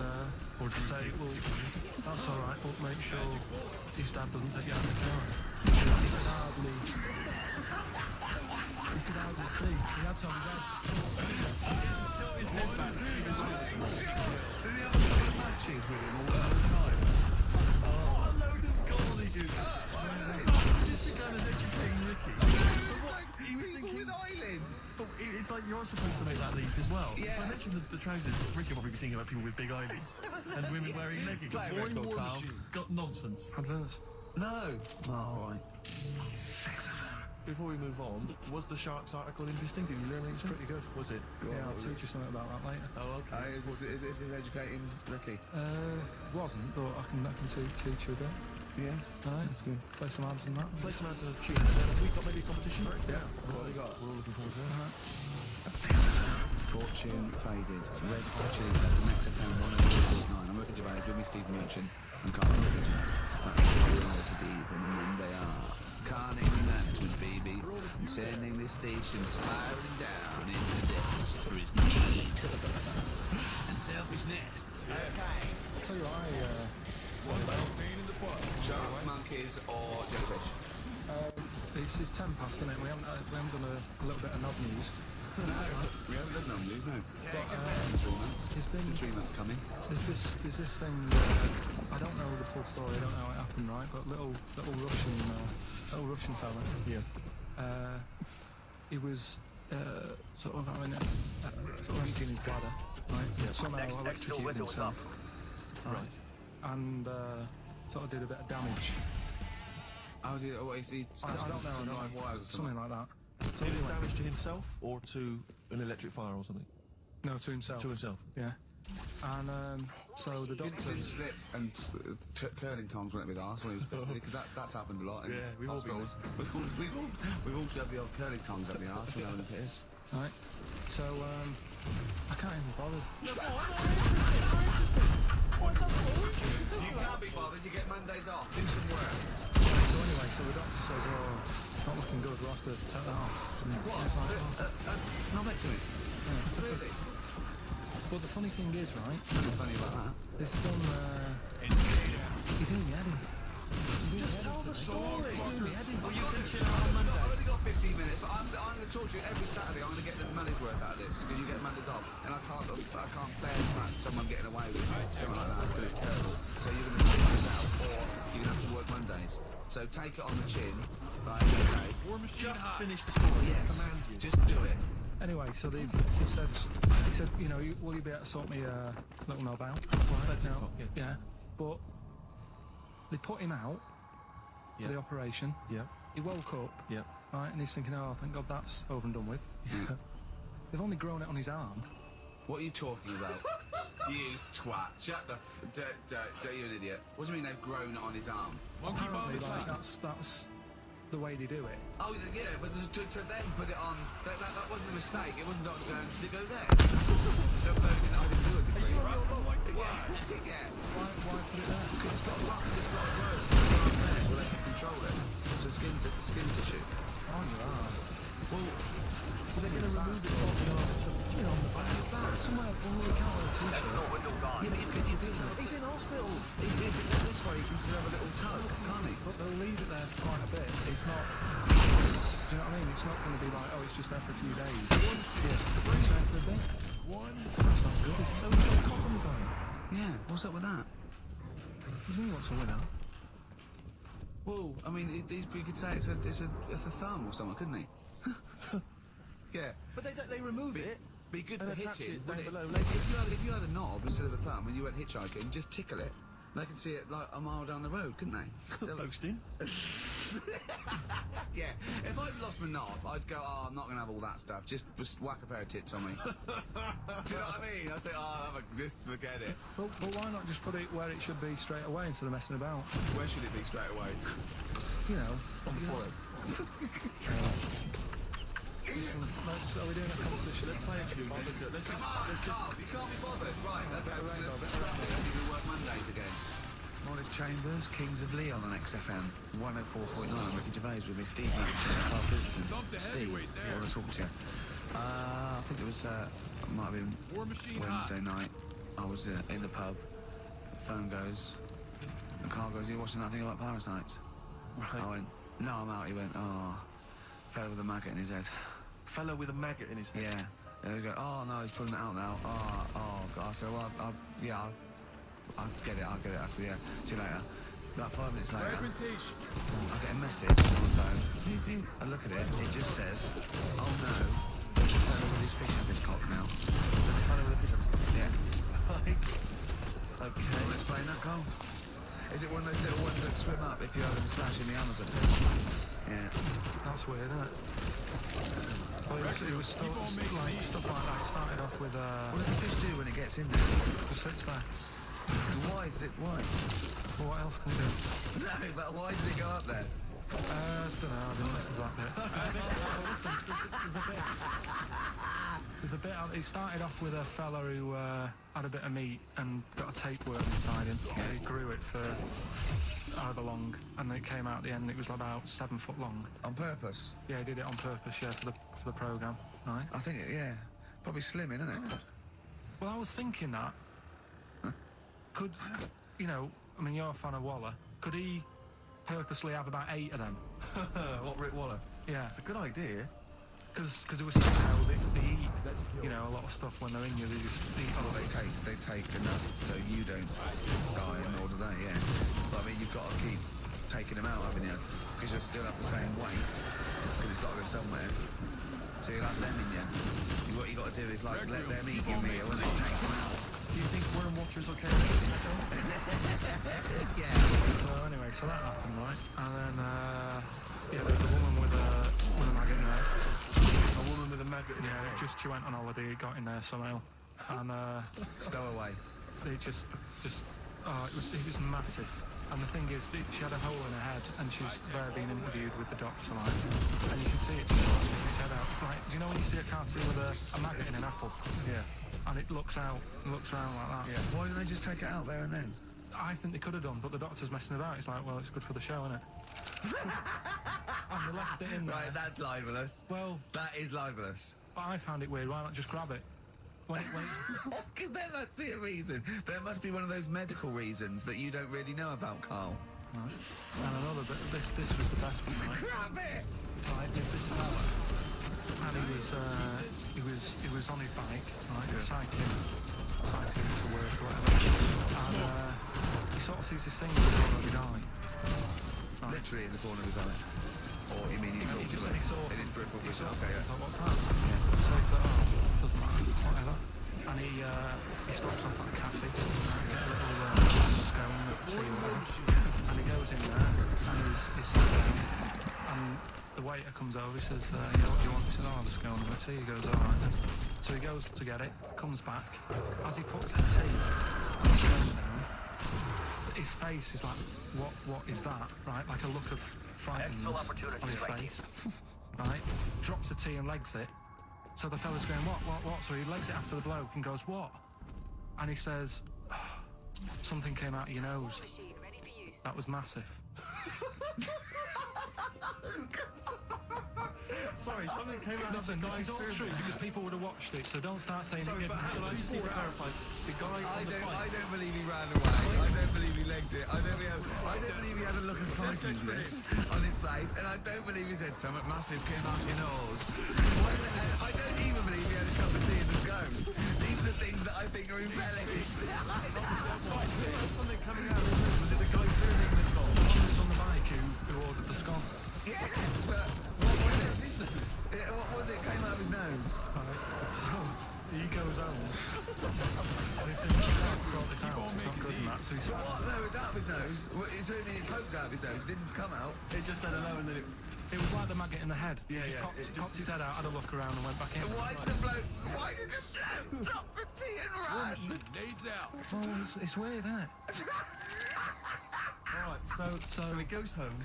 or just say, "Well, that's all right, but make sure his dad doesn't take you out of the car." He could hardly see. He had to have his head back. He was like, Did he have a couple of matches with him all the times? What a load of gobbledygook. Just begun as educating Ricky. So what? He was People thinking... with eyelids. But it's like you're supposed to make that leap as well. Yeah. If I mentioned the trousers, Ricky will probably be thinking about people with big eyelids and women wearing leggings. Play a Boring record, war Carl. machine. Got nonsense. adverse. No. Oh, all right. Before we move on, was the Sharks article interesting? Did you learn anything? Pretty good. Was it? Yeah, I'll teach you something about that later. Oh, okay. Is this educating Ricky? Wasn't, but I can teach you a bit. Yeah. Alright, That's good. play some ads and that. Play some answers of tune, and then have we got maybe a competition? Yeah. What have we got? We're all looking forward to it. Fortune faded. Red Hot Chili Peppers, Max FM 104.9. I'm Ricky Gervais, with me Stephen Merchant and Carl Rickard. That is reality, the men they are. Carning management, baby. And sending this station spiraling down into the depths for its greed and selfishness. Okay. Tell you what, Sharks, monkeys, or jellyfish? it's 10 past, isn't it? We haven't done a little bit of knob news. No, we haven't done no news, no. But, In 3 months. it's been- It's 3 months coming. There's this thing. I don't know the full story. I don't know how it happened, right? But little Russian fella. Yeah. He was sort of having sort of emptying his bladder, right? Somehow electrocuted himself, right? And sort of did a bit of damage. How did he I don't know. some live wires or Something like that. So did damage to himself or to an electric fire or something? No, to himself. To himself. Yeah. And so the doctor. Didn't slip and curling tongs went up his arse when he was pissed, because that's happened a lot in Yeah, we've all been hospitals. We've all shoved the old curling tongs up the arse when having a piss. Right. So I can't even bother. You can't be bothered, you get Mondays off, do some work. So anyway, so the doctor says, "Oh, not looking good. We'll have to take that off." And What? I was like, "Oh." Not meant to it. Really? But the funny thing is, right? Nothing funny about that. They've done. You're doing the Eddie. Just tell the story. Well, you're going to chill out on Monday. I've only got 15 minutes, but I'm going to talk to you every Saturday. I'm going to get the money's worth out of this, because you get Mondays off, and I can't bear the fact someone getting away with something like that, because it's terrible. So you're going to sit this out, or you're going to have to work Mondays. So take it on the chin, right? Okay. Just finish the story. Yes. Command you. Just do it. Anyway, so he said, you know, will you be able to sort me a little knob out? Right, Now, yeah. yeah. But they put him out Yeah. for the operation. Yeah. He woke up, Yeah. right, and he's thinking, oh, thank God that's over and done with. Yeah. They've only grown it on his arm. What are you talking about? You twat. Shut the don't you an idiot. What do you mean they've grown it on his arm? Monkey bomb Apparently, is like, hot. that's the way they do it. Oh, yeah, but to then put it on, that wasn't a mistake. It wasn't Dr. Jones to go there. So, I didn't do a degree. Yeah. Why put it there? Because it's got a box, it's got a growth. There, well, they can control it. So skin tissue. On your arm. Well, They're going to remove it off your arm, so, you know, somewhere on the counter or t-shirt. yeah, but you do know. He's in hospital. If it goes this way, he can still have a little tug, can't he? But they'll leave it there for quite a bit. It's not... Do you know what I mean? It's not going to be like, oh, it's just there for a few days. Yeah. It's there for a bit. That's not good. So he's got condoms on. Yeah, what's up with that? What do you mean, what's up with that? Well, I mean, he could say it's a thumb or something, couldn't he? Yeah. But they remove it. Be good And for attach hitching. it down wouldn't it? below. Like, if you had a knob instead of a thumb and you went hitchhiking, just tickle it. They could see it like a mile down the road, couldn't they? Posting. Yeah. If I'd lost my knob, I'd go, oh, I'm not going to have all that stuff. Just whack a pair of tits on me. Do you know what I mean? I think, oh, just forget it. But why not just put it where it should be straight away instead of messing about? Where should it be straight away? You know. On the forehead. Are we doing a competition? Let's play a tune. Come on, you can't be bothered. Right, okay, let's scrap this and we work Mondays again. Morris Chambers, Kings of Leon on XFM 104.9. Ricky Gervais with me, Steve Steve, Dump the Steve, heavyweight I there. want to talk to you. I think it was, might have been War machine Wednesday night. I was in the pub. The phone goes. The car goes, are you watching that thing about parasites? Right. I went, no, I'm out. He went, oh, fell with a maggot in his head. Fellow with a maggot in his head. Yeah. There we go. Oh no, he's pulling it out now. Oh God. I said, well, I'll get it. I said, yeah. See you later. About 5 minutes later, Fragmentation. I get a message on the phone. Beep, beep. I look at it. It just says, oh no, there's a fellow with his fish up his cock now. There's a fellow with a fish on. Yeah. Like, Can okay. you explain that, Cole? Is it one of those little ones that swim up if you have them splash in the Amazon? Yeah. That's weird, isn't it? Well, it was stuff like that. It started off with What does the fish do when it gets in there? just sits there. Why is it? Why? Well, what else can it do? No, but why does it go up there? I don't know. I didn't listen to that bit. There's a bit. It started off with a fella who had a bit of meat and got a tapeworm inside him. He grew it for however long, and then it came out at the end. It was about 7 foot long. On purpose? Yeah, he did it on purpose. Yeah, for the program. Right. I think yeah. Probably slimming, isn't it? Well, I was thinking that. Could, you know, I mean, you're a fan of Waller. Could he purposely have about 8 of them? What, Rick Waller? Yeah. It's a good idea. Because it was saying how they eat, you know, a lot of stuff when they're in you. They just eat a Well, lot. they take enough so you don't die and all of that, yeah. But I mean, you've got to keep taking them out, haven't you? Because you'll still have the same weight. Because it's got to go somewhere. So you'll have them in you. What you got to do is like let them eat your meal and then take them out. Do you think Worm Watcher's okay? Yeah. So anyway, so that happened, right? And then, yeah, there's a woman with a maggot in her. A woman with a maggot in her Yeah, head. she went on holiday, it got in there somehow. And Stowaway. it just, it was massive. And the thing is, she had a hole in her head, and she's there being interviewed with the doctor, like, and you can see it just sticking its head out. Like, do you know when you see a cartoon with a maggot in an apple? Yeah. And it looks around like that. Yeah. Why didn't they just take it out there and then? I think they could have done, but the doctor's messing about. It's like, well, it's good for the show, isn't it? And they left it in there. Right, that's libelous. Well, That is libelous. but I found it weird. Why not just grab it? When Because there must be a reason. There must be one of those medical reasons that you don't really know about, Carl. right. And another bit. This was the best one, right? Grab it! Right, there's this fella, and he was on his bike, right, cycling to work or whatever, and he sort of sees this thing in the corner of his eye. Right. Literally in the corner of his eye. Or you mean he saw He it saw in his from peripheral he vision. sort of Okay, yeah. thought, what's that? So he thought, oh, doesn't matter, whatever. And he stops off at a cafe, get a little scone, tea, whatever. And he goes in there, and he's sat down, and the waiter comes over, he says, what do you want? He says, I'll have a scone and a tea. He goes, alright then. So he goes to get it, comes back. As he puts the tea and the scone down, his face is like, what is that? Right? Like a look of frightenedness on his face. Right? Drops the tea and legs it. So the fella's going, what? So he legs it after the bloke and goes, what? And he says, something came out of your nose. That was massive. Sorry, something came out of the Listen, guy's it's not true because people would have watched it, so don't start saying Sorry, it but hang on, I just need to clarify. The guy on the I bike... don't believe he ran away. I don't believe he legged it. I don't believe he had a look of frightenedness on his face, and I don't believe he said something massive came out your nose. I don't even believe he had a cup of tea in the scone. These are the things that I think are embellished. Something coming out of his nose. Was it the guy serving the scone? The one who was on the bike who ordered the scone. Yeah, but what was it? What was it? Came out of his nose. Right. So he goes home. And he thinks, I can't sort this out, it's not good and that. So he sat What? No, it was out of his nose. So it poked out of his nose. It didn't come out. It just said hello and then it... It was like the maggot in the head. Yeah, He yeah, just it popped his head out, had a look around and went back in. Why did the bloke drop the tea and run? Nades out. Well, it's weird, isn't it? Alright, so he goes home.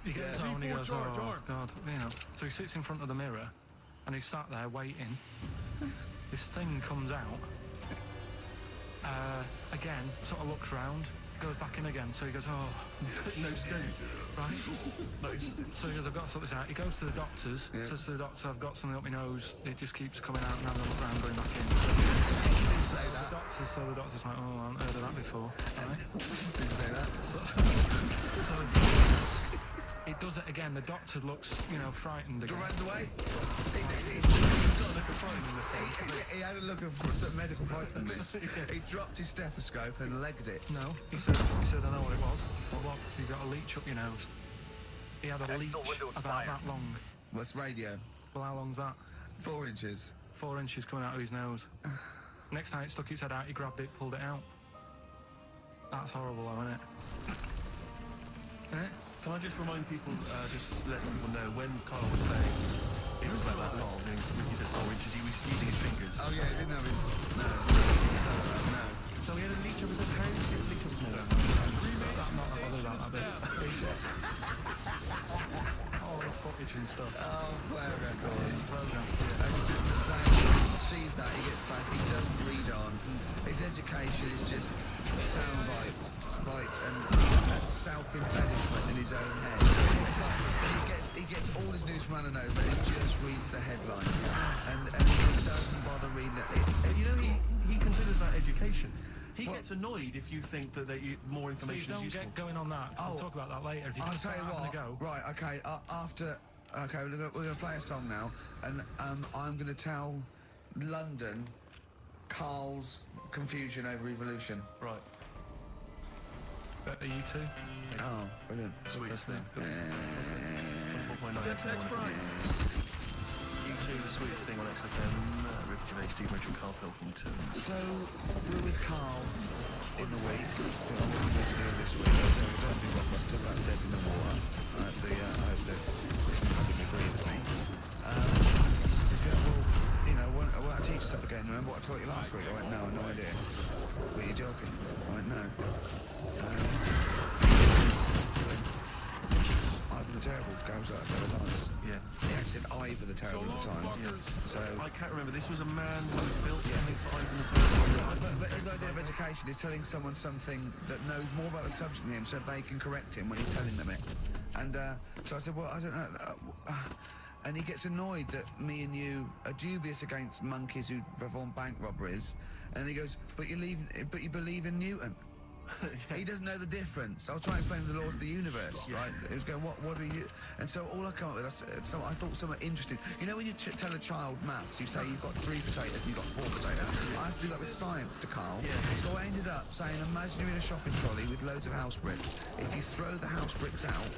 He gets home and he C4 goes, charge, oh, arm. God, you know. So he sits in front of the mirror and he's sat there waiting. This thing comes out. Again, sort of looks round, goes back in again. So he goes, oh, No stones. right. So he goes, I've got to sort this out. He goes to the doctors, says to the doctor, I've got something up my nose. It just keeps coming out and having a look round, going back in. Say that. So the doctor's like, oh, I haven't heard of that before. Right? Didn't say that. So it does it again. The doctor looks, frightened again. Runs away. He had a look of medical frightenness. He dropped his stethoscope and legged it. No, he said, I know what it was. Well, what? So you got a leech up your nose. He had a leech about that long. What's radio? Well, how long's that? 4 inches. 4 inches coming out of his nose. Next time it stuck its head out, he grabbed it, pulled it out. That's horrible, though, isn't it? Eh? Can I just remind people, just let people know, when Carl was saying it was about that long, and he said 4 inches, he was using his fingers. Oh yeah, he didn't have his... No. So he had a leech up his nose? He had a leech up his nose. I'm not bothered about that bit. All the footage and stuff. Oh, player record. It's a program. It's just the same. He just sees that, he gets fast, he doesn't read on. His education is just sound bites and self-embellishment in his own head. It's like he gets all his news from Ananover and he just reads the headline. And he just doesn't bother reading it. He considers that education. He gets annoyed if you think that more information is Please useful. don't get going on that. We'll talk about that later. If you I'll just tell you start having what. a go. Right, okay. Okay, we're going to play a song now, and I'm going to tell London Carl's confusion over evolution. Right. Are you two? Oh, brilliant. Sweet. Listening. Good. 24.9. U2, the sweetest thing on XFM. Rick Gervais, Steve Mitchell, Carl Pilkington. So, we're with Carl in the week. So, what we're going to do this week. So, we don't do Blockbusters, that's dead in the water. I hope that listeners will agree with me. Well, I teach stuff again. Remember what I taught you last week? I went, no, no idea. Were you joking? I went, no. Ivan the Terrible goes out of eyes. Yeah. He actually said Ivan the Terrible at the time. So I can't remember. This was a man who built something for Ivan the Terrible. But his idea of education is telling someone something that knows more about the subject than him so they can correct him when he's telling them it. And so I said, well, I don't know. And he gets annoyed that me and you are dubious against monkeys who perform bank robberies. And he goes, but you believe in Newton. Yeah. He doesn't know the difference. I was trying to explain the laws of the universe, right? He was going, what are you... And so all I come up with, I thought somewhat interesting. You know when you tell a child maths, you say you've got 3 potatoes and you've got 4 potatoes. I have to do that with science to Carl. Yeah. So I ended up saying, imagine you're in a shopping trolley with loads of house bricks. If you throw the house bricks out,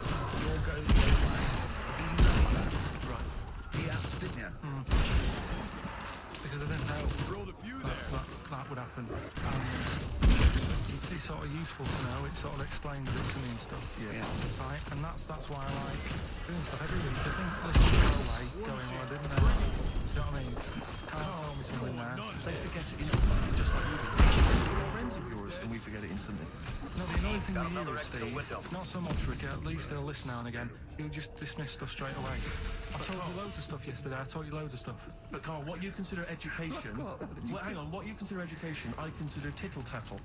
you'll go the other way. He loved that. Right. He Rolled a few there. that would happen. It's sort of useful to know. It sort of explains it to me and stuff. Yeah. Right, and that's why I like doing stuff every week. I think listening to away, going, well, I didn't know. You know what I mean? Can't tell me something there. They forget it instantly, just like we do. We're friends of yours, and we forget it instantly. No, the annoying thing with you is, Steve, not so much Ricky, at least he'll listen now and again. He'll just dismiss stuff straight away. I told you loads of stuff yesterday. I taught you loads of stuff. But Carl, what you consider education... Well, hang on, what you consider education, I consider tittle-tattle.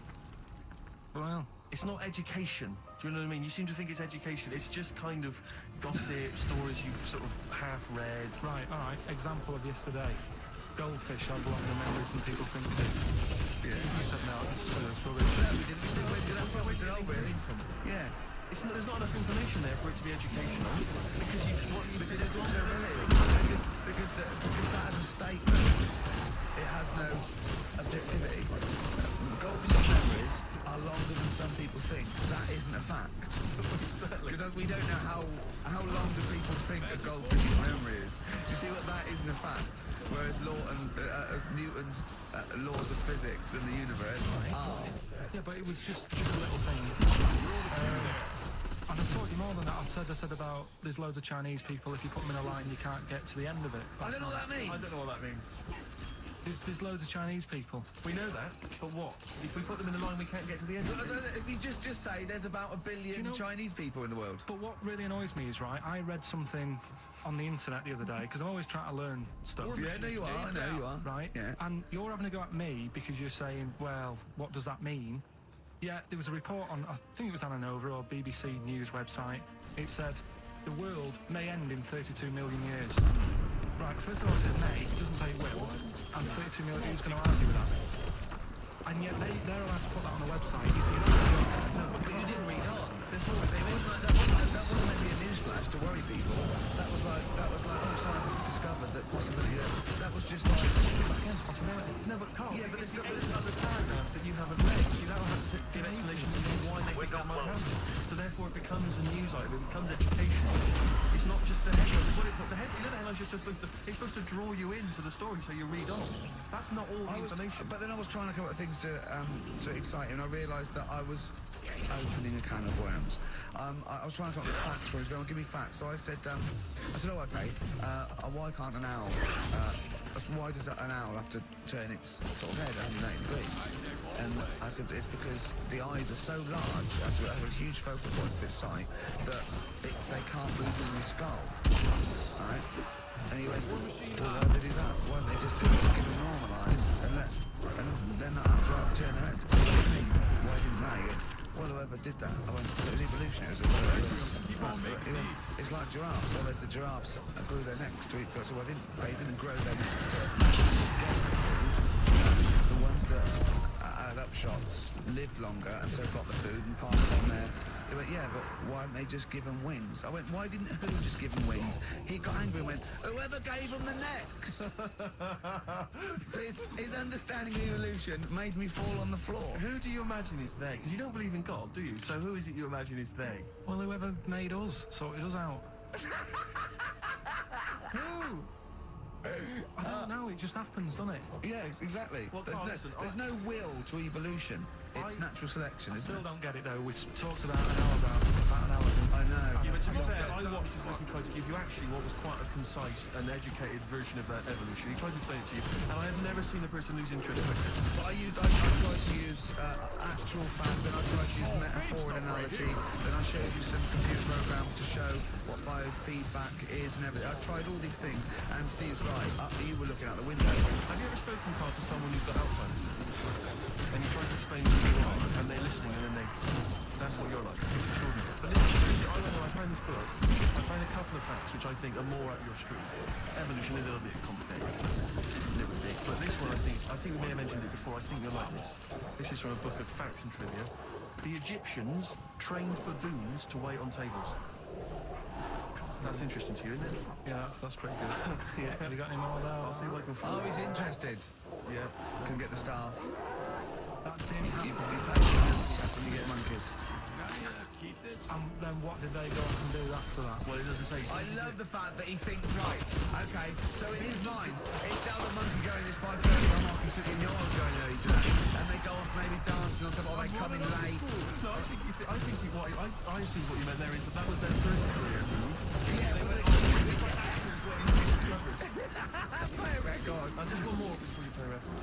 Well, it's not education. Do you know what I mean? You seem to think it's education. It's just kind of gossip, stories you've sort of half read. Right, all right. Example of yesterday. Goldfish have longer memories than people think they do. Yeah. You said no, it's rubbish. Did we say where did that really? Yeah. There's not enough information there for it to be educational. Because because that has a statement. It has no objectivity. Goldfish's memories are longer than some people think. That isn't a fact. Because we don't know how long do people think a goldfish's memory is. Do you see what that isn't a fact? Whereas Newton's laws of physics and the universe are. Yeah, but it was just a little thing. And I've taught you more than that. I said about there's loads of Chinese people. If you put them in a line, you can't get to the end of it. I don't know what that means. I don't know what that means. There's loads of Chinese people. We know that, but what? If we put them in a line, we can't get to the end of it. If we just say there's about 1 billion Chinese people in the world. But what really annoys me is, right, I read something on the internet the other day, because I'm always trying to learn stuff. Yeah, no, you are. I know you are. Right? Yeah. And you're having a go at me because you're saying, well, what does that mean? Yeah, there was a report on, I think it was Ananova or BBC News website. It said, the world may end in 32 million years. Right, first of all, it says may, it doesn't say it will. And 32 million, who's going to argue with that? And yet they're allowed to put that on the website. No, but you didn't read on. There's more. That wasn't meant to be a newsflash to worry people. That was like, scientists have discovered that possibility. That was just like, again, possibility. No, but Carl, yeah, but there's other paragraphs that you haven't read. So you now have to give explanations as to why they think that might happen. So therefore, it becomes a news item. It becomes educational. It's not just the headline. The headline's just supposed to draw you into the story, so you read on. That's not all the information. But then I was trying to come up with things to excite you, and I realised that I was opening a can of worms. I was trying to come up with facts for him. He was going, give me facts. So I said, oh, okay, why can't an owl, why does an owl have to turn its sort of head 180 degrees? And I said, it's because the eyes are so large, that's a huge focal point for its sight, that they can't move in the skull. Alright? And he went, well, why don't they do that? Why don't they just do it, give them normalise, and then not have to turn their head? What do you mean? Why didn't they? He went, well, whoever did that, I went, it was evolutionary. It's like giraffes. I read the giraffes grew their necks to eat first. So they didn't grow their necks to get the food. The ones that had upshots lived longer and so got the food and passed on their... They went, yeah, but why didn't they just give them wings? I went, why didn't who just give them wings? He got angry and went, whoever gave them the necks! his understanding of evolution made me fall on the floor. Who do you imagine is they? Because you don't believe in God, do you? So who is it you imagine is they? Well, whoever made us sorted us out. Who? I don't know, it just happens, doesn't it? Yeah, exactly. Well, there's no will to evolution. It's natural selection, I isn't still it? don't get it, though. We talked about an hour. I know. Yeah, but to be fair, I watched his looking tried to give you actually what was quite a concise and educated version of evolution. He tried to explain it to you, and I have never seen a person lose interest with it. But I tried to use actual fact, then I tried to use metaphor and analogy, then I showed you some computer programs to show what biofeedback is and everything. I tried all these things, and Steve's right. You were looking out the window. Have you ever spoken, Carl, to someone who's got Alzheimer's disease? And you try to explain who you are, and they're listening, and then that's what you're like. It's extraordinary. But listen, seriously, I found this book. I found a couple of facts which I think are more up your street. Evolution is a little bit complicated. Little bit. But this one, I think we may have mentioned it before. I think you'll like this. This is from a book of facts and trivia. The Egyptians trained baboons to wait on tables. That's interesting to you, isn't it? Yeah, that's pretty good. Yeah. Have you got any more there? I'll see if I can find Oh, he's interested. Yeah. Can get the staff. That didn't You happen. pay peanuts when you get monkeys. Keep this. And then what did they go off and do after that? Well, it doesn't say. I love the fact that he thinks, right, Okay, so in his mind, if the other monkey going this 5:30, I'm off, he's sitting in yours going early today, and they go off maybe dancing or something, or they come in late. No, I think I see what you meant there is that was their first career move. Yeah, They went but on it's like actors waiting to be discovered. play a record. Just one more before you play record.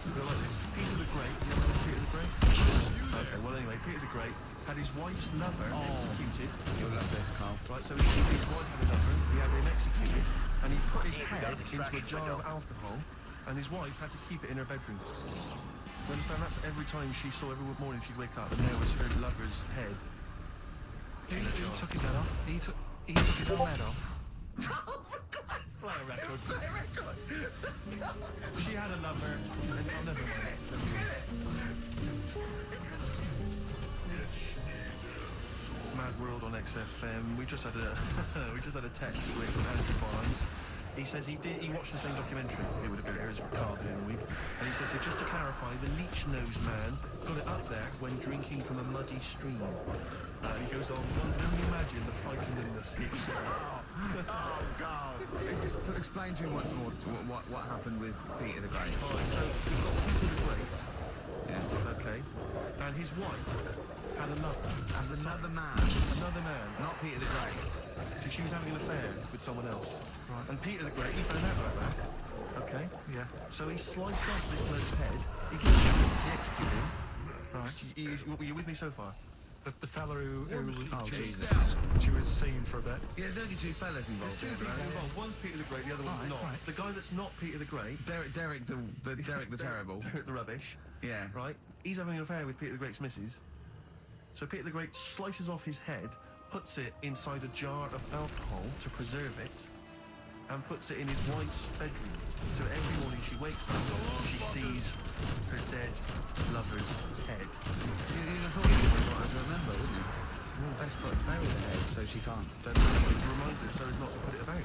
Go like this. Peter the Great. You know Peter the Great? Okay, well anyway, Peter the Great had his wife's lover executed. You'll love this, Carl. Right, so his wife had a lover, he had him executed, and he put his head into a jar of alcohol, and his wife had to keep it in her bedroom. You understand? That's every time she saw, every morning she'd wake up, and there was her lover's head. He took his head off. He took his own head off. Play a record. She had a lover, and I'll never mind. Mad World on XFM. We just had a text with from Andrew Barnes. He says he watched the same documentary. It would have been airs recorded in a week. And he says, so just to clarify, the leech-nosed man got it up there when drinking from a muddy stream. He goes on, one can only imagine the frighteningness he experienced. Oh, God. Explain to me once more what happened with Peter the Great. Alright, so we've got Peter the Great. Yeah. Okay. And his wife had another. As another man. Another man. Not Peter the Great. So she was having an affair with someone else. Right. And Peter the Great, he found out about that. Okay. Yeah. So he sliced off this bloke's head. He killed him. He executed him. Right. Were you with me so far? The fella who Jesus. she was seen for a bit. Yeah, there's only two fellas involved. There's two people involved. One's Peter the Great, the other one's Right, not. right. The guy that's not Peter the Great, Derek the Terrible. Derek the Rubbish, Yeah. right? He's having an affair with Peter the Great's missus. So Peter the Great slices off his head, puts it inside a jar of alcohol to preserve it, and puts it in his wife's bedroom. So every morning she wakes up, she sees her dead lover's head. You'd have thought you would want her to remember, wouldn't you? Let's bury the head so she can't. Then it's a reminder so as not to put it about.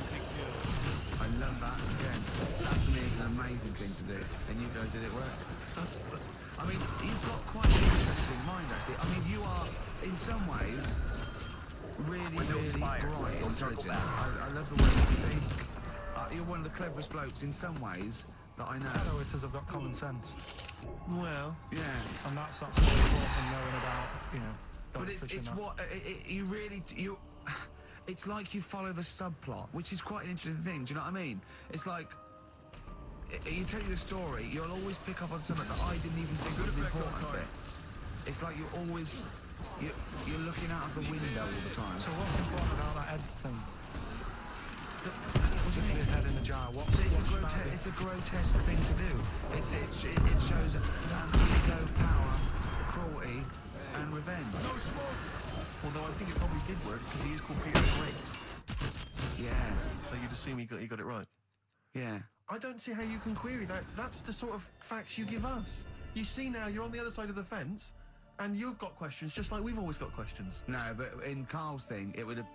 I love that. Again, that to me is an amazing thing to do. And you go, did it work? I mean, you've got quite an interesting mind, actually. I mean, you are, in some ways, really bright, intelligent. I love the way you think. You're one of the cleverest blokes in some ways that I know. Hello, it says I've got common sense. Well, yeah. And that's what important knowing about, But it's what you really it's like you follow the subplot, which is quite an interesting thing. Do you know what I mean? It's like you tell the story, you'll always pick up on something that I didn't even think was the important bit. It's like you're always you're looking out of the window all the time. So what's important about that head thing? What do you mean? Head in the jar. It's a grotesque thing to do. It shows ego, power, cruelty, and revenge. no smoke. Although I think it probably did work because he is called Peter the Great. Yeah, So you'd assume he got it right. yeah. I don't see how you can query that. That's the sort of facts you give us. You see now, you're on the other side of the fence, and you've got questions just like we've always got questions. No, but in Carl's thing, it would have